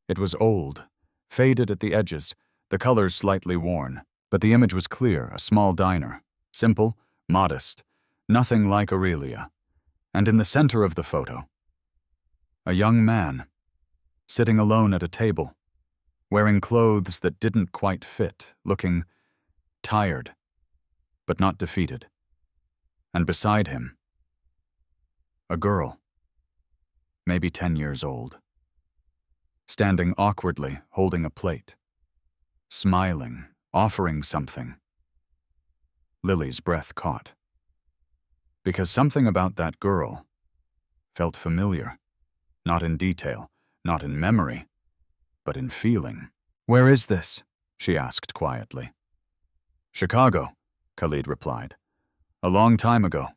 It was old, faded at the edges, the colors slightly worn, but the image was clear, a small diner. Simple, modest, nothing like Aurelia. And in the center of the photo, a young man, sitting alone at a table, wearing clothes that didn't quite fit, looking tired, but not defeated. And beside him, a girl, maybe 10 years old, standing awkwardly, holding a plate, smiling, offering something. Lily's breath caught. Because something about that girl felt familiar, not in detail, not in memory, but in feeling. "Where is this?" she asked quietly. "Chicago," Khalid replied. "A long time ago."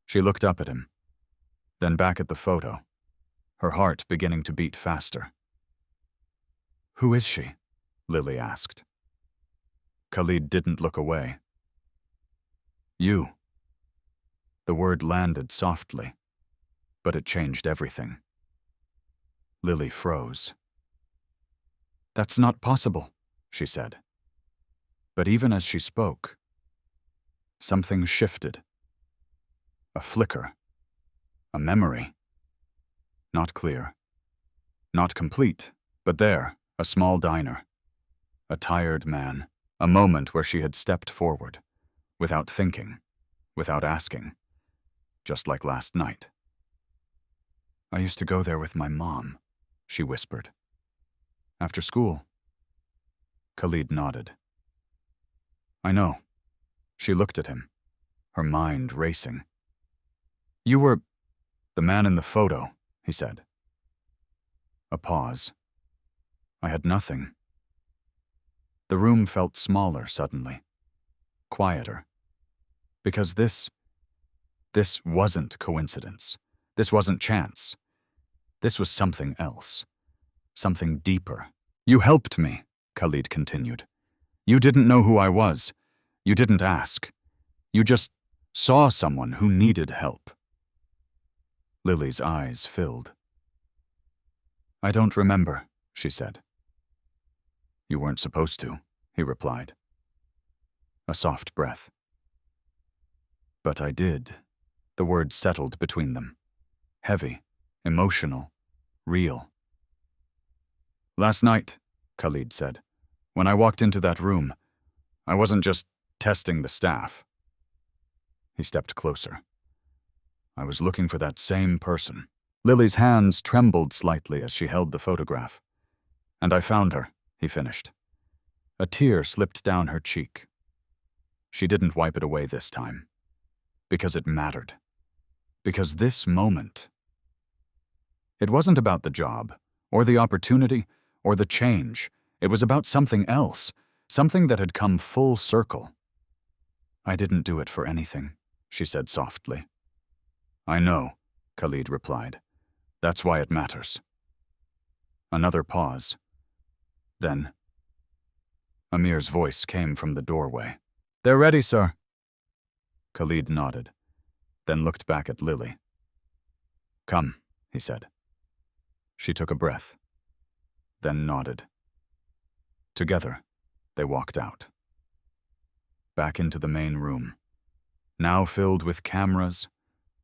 She looked up at him, then back at the photo, her heart beginning to beat faster. "Who is she?" Lily asked. Khalid didn't look away. "You." The word landed softly, but it changed everything. Lily froze. "That's not possible," she said. But even as she spoke, something shifted. A flicker. A memory. Not clear. Not complete, but there, a small diner. A tired man. A moment where she had stepped forward, without thinking, without asking, just like last night. "I used to go there with my mom," she whispered. "After school." Khalid nodded. "I know." She looked at him, her mind racing. "You were the man in the photo," he said. A pause. "I had nothing." The room felt smaller suddenly, quieter. Because this wasn't coincidence. This wasn't chance. This was something else. Something deeper. "You helped me," Khalid continued. "You didn't know who I was. You didn't ask. You just saw someone who needed help." Lily's eyes filled. "I don't remember," she said. "You weren't supposed to," he replied. A soft breath. "But I did." The words settled between them. Heavy, emotional, real. "Last night," Khalid said, "when I walked into that room, I wasn't just testing the staff." He stepped closer. "I was looking for that same person." Lily's hands trembled slightly as she held the photograph. "And I found her," he finished. A tear slipped down her cheek. She didn't wipe it away this time. Because it mattered. Because this moment. It wasn't about the job, or the opportunity, or the change. It was about something else, something that had come full circle. "I didn't do it for anything," she said softly. "I know," Khalid replied. "That's why it matters." Another pause. Then, Amir's voice came from the doorway. "They're ready, sir." Khalid nodded, then looked back at Lily. "Come," he said. She took a breath, then nodded. Together, they walked out. Back into the main room, now filled with cameras,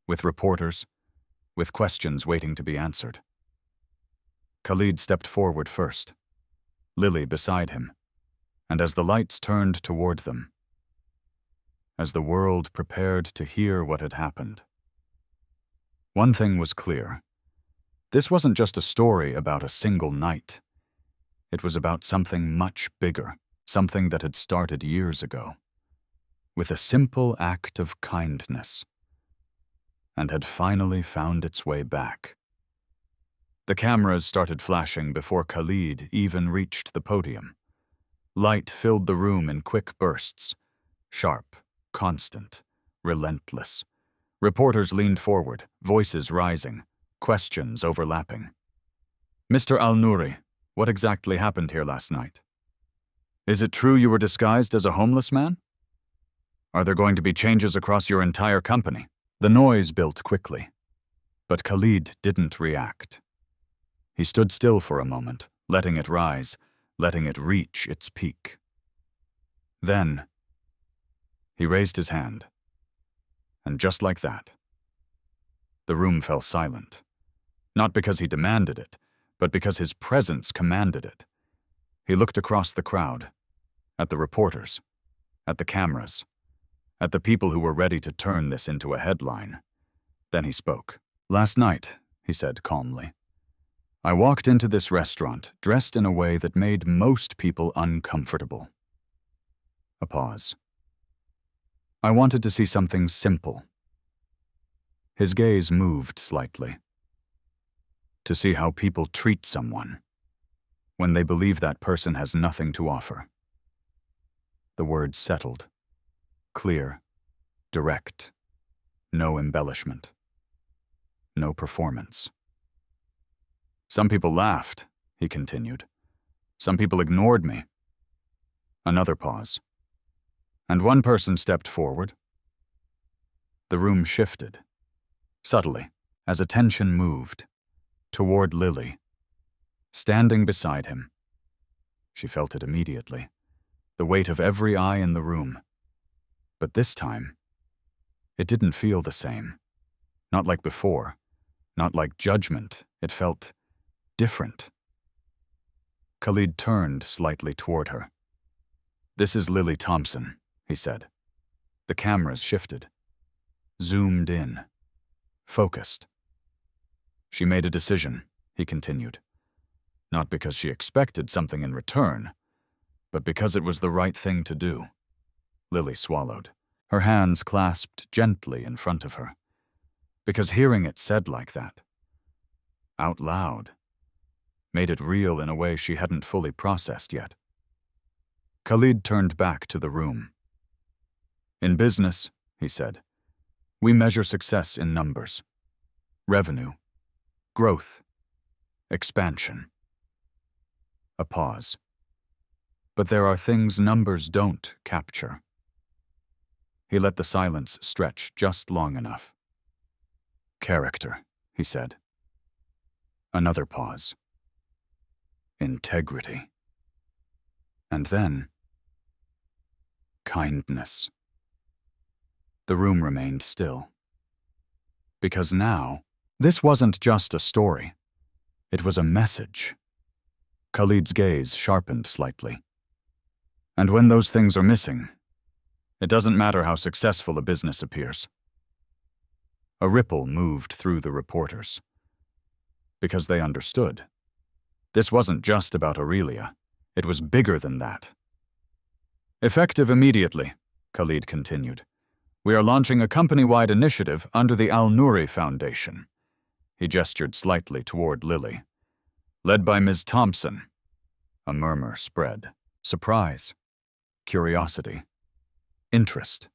with reporters, with questions waiting to be answered. Khalid stepped forward first, Lily beside him, and as the lights turned toward them, as the world prepared to hear what had happened, one thing was clear. This wasn't just a story about a single night. It was about something much bigger, something that had started years ago, with a simple act of kindness, and had finally found its way back. The cameras started flashing before Khalid even reached the podium. Light filled the room in quick bursts, sharp, constant, relentless. Reporters leaned forward, voices rising, questions overlapping. "Mr. Al-Nouri, what exactly happened here last night? Is it true you were disguised as a homeless man? Are there going to be changes across your entire company?" The noise built quickly, but Khalid didn't react. He stood still for a moment, letting it rise, letting it reach its peak. Then, he raised his hand, and just like that, the room fell silent. Not because he demanded it, but because his presence commanded it. He looked across the crowd, at the reporters, at the cameras, at the people who were ready to turn this into a headline. Then he spoke. "Last night," he said calmly, "I walked into this restaurant dressed in a way that made most people uncomfortable." A pause. "I wanted to see something simple." His gaze moved slightly. To see how people treat someone when they believe that person has nothing to offer. The words settled. Clear, direct, no embellishment, no performance. "Some people laughed," he continued. "Some people ignored me." Another pause. And one person stepped forward. The room shifted, subtly, as attention moved, toward Lily, standing beside him. She felt it immediately, the weight of every eye in the room. But this time, it didn't feel the same. Not like before, not like judgment. It felt different. Khalid turned slightly toward her. "This is Lily Thompson," he said. The cameras shifted, zoomed in, focused. "She made a decision," he continued. "Not because she expected something in return, but because it was the right thing to do." Lily swallowed, her hands clasped gently in front of her. Because hearing it said like that, out loud, made it real in a way she hadn't fully processed yet. Khalid turned back to the room. "In business," he said, "we measure success in numbers. Revenue, growth, expansion." A pause. "But there are things numbers don't capture." He let the silence stretch just long enough. "Character," he said. Another pause. "Integrity." And then, kindness. The room remained still. Because now, this wasn't just a story. It was a message. Khalid's gaze sharpened slightly. And when those things are missing, it doesn't matter how successful a business appears. A ripple moved through the reporters. Because they understood. This wasn't just about Aurelia. It was bigger than that. "Effective immediately," Khalid continued, "we are launching a company-wide initiative under the Al-Nouri Foundation." He gestured slightly toward Lily. "Led by Ms. Thompson." A murmur spread. Surprise, curiosity, interest.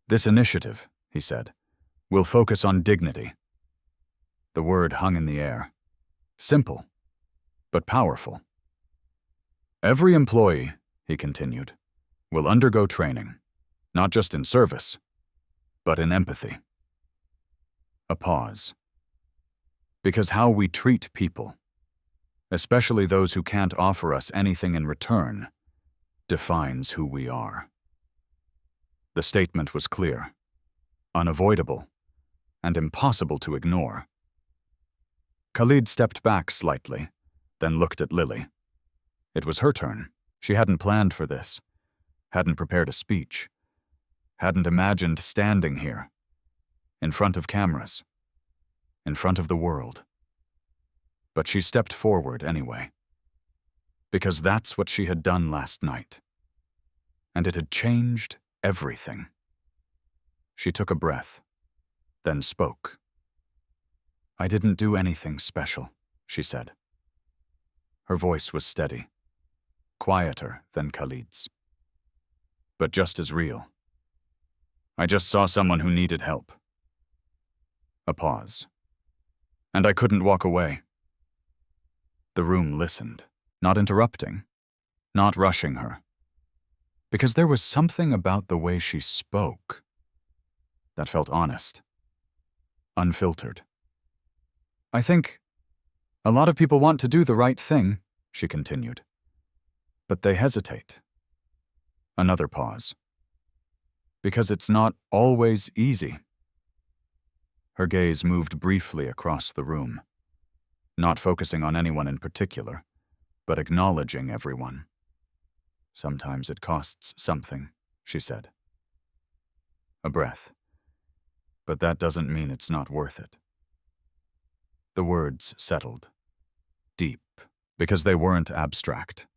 "This initiative," he said, "will focus on dignity." The word hung in the air. Simple, but powerful. Every employee, he continued, will undergo training, not just in service, but in empathy. A pause. Because how we treat people, especially those who can't offer us anything in return, defines who we are. The statement was clear, unavoidable, and impossible to ignore. Khalid stepped back slightly, then looked at Lily. It was her turn. She hadn't planned for this, hadn't prepared a speech, hadn't imagined standing here, in front of cameras, in front of the world. But she stepped forward anyway, because that's what she had done last night, and it had changed everything. She took a breath, then spoke. "I didn't do anything special," she said. Her voice was steady, quieter than Khalid's, but just as real. "I just saw someone who needed help." A pause. "And I couldn't walk away." The room listened, not interrupting, not rushing her, because there was something about the way she spoke that felt honest, unfiltered. "I think a lot of people want to do the right thing," she continued, "but they hesitate." Another pause. "Because it's not always easy." Her gaze moved briefly across the room, not focusing on anyone in particular, but acknowledging everyone. "Sometimes it costs something," she said. A breath. "But that doesn't mean it's not worth it." The words settled, deep, because they weren't abstract.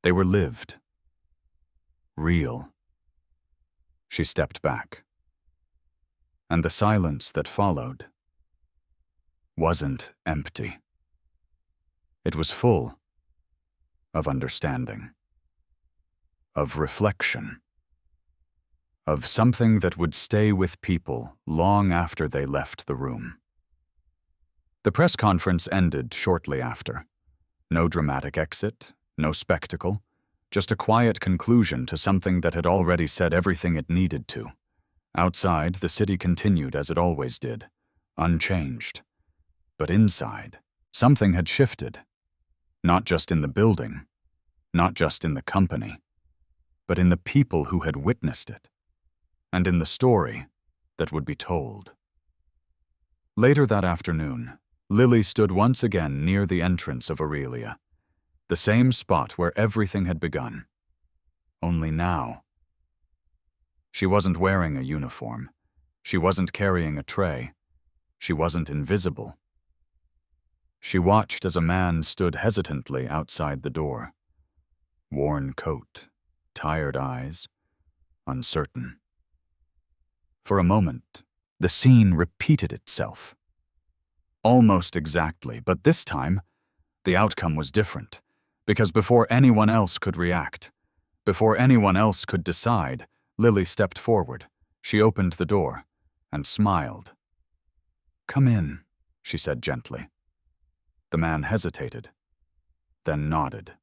They were lived, real. She stepped back, and the silence that followed wasn't empty. It was full of understanding, of reflection, of something that would stay with people long after they left the room. The press conference ended shortly after. No dramatic exit, no spectacle, just a quiet conclusion to something that had already said everything it needed to. Outside, the city continued as it always did, unchanged. But inside, something had shifted. Not just in the building, not just in the company, but in the people who had witnessed it, and in the story that would be told. Later that afternoon, Lily stood once again near the entrance of Aurelia, the same spot where everything had begun. Only now, she wasn't wearing a uniform. She wasn't carrying a tray. She wasn't invisible. She watched as a man stood hesitantly outside the door. Worn coat, tired eyes, uncertain. For a moment, the scene repeated itself. Almost exactly, but this time, the outcome was different, because before anyone else could react, before anyone else could decide, Lily stepped forward. She opened the door and smiled. "Come in," she said gently. The man hesitated, then nodded,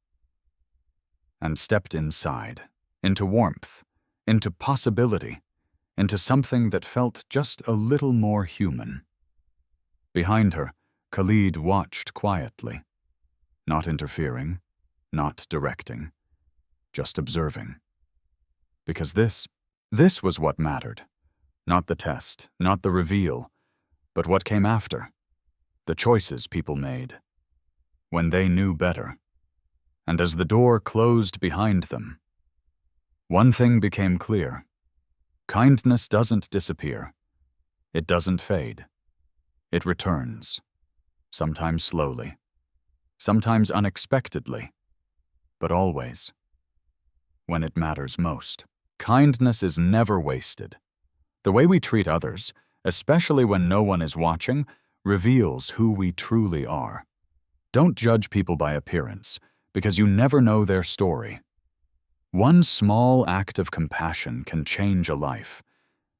and stepped inside, into warmth, into possibility, into something that felt just a little more human. Behind her, Khalid watched quietly, not interfering, not directing, just observing. Because this was what mattered. Not the test, not the reveal, but what came after. The choices people made, when they knew better. And as the door closed behind them, one thing became clear. Kindness doesn't disappear. It doesn't fade. It returns, sometimes slowly, sometimes unexpectedly, but always when it matters most. Kindness is never wasted. The way we treat others, especially when no one is watching, reveals who we truly are. Don't judge people by appearance, because you never know their story. One small act of compassion can change a life,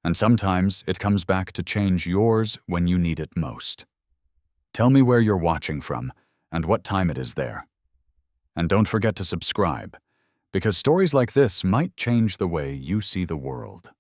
and sometimes it comes back to change yours when you need it most. Tell me where you're watching from, and what time it is there. And don't forget to subscribe, because stories like this might change the way you see the world.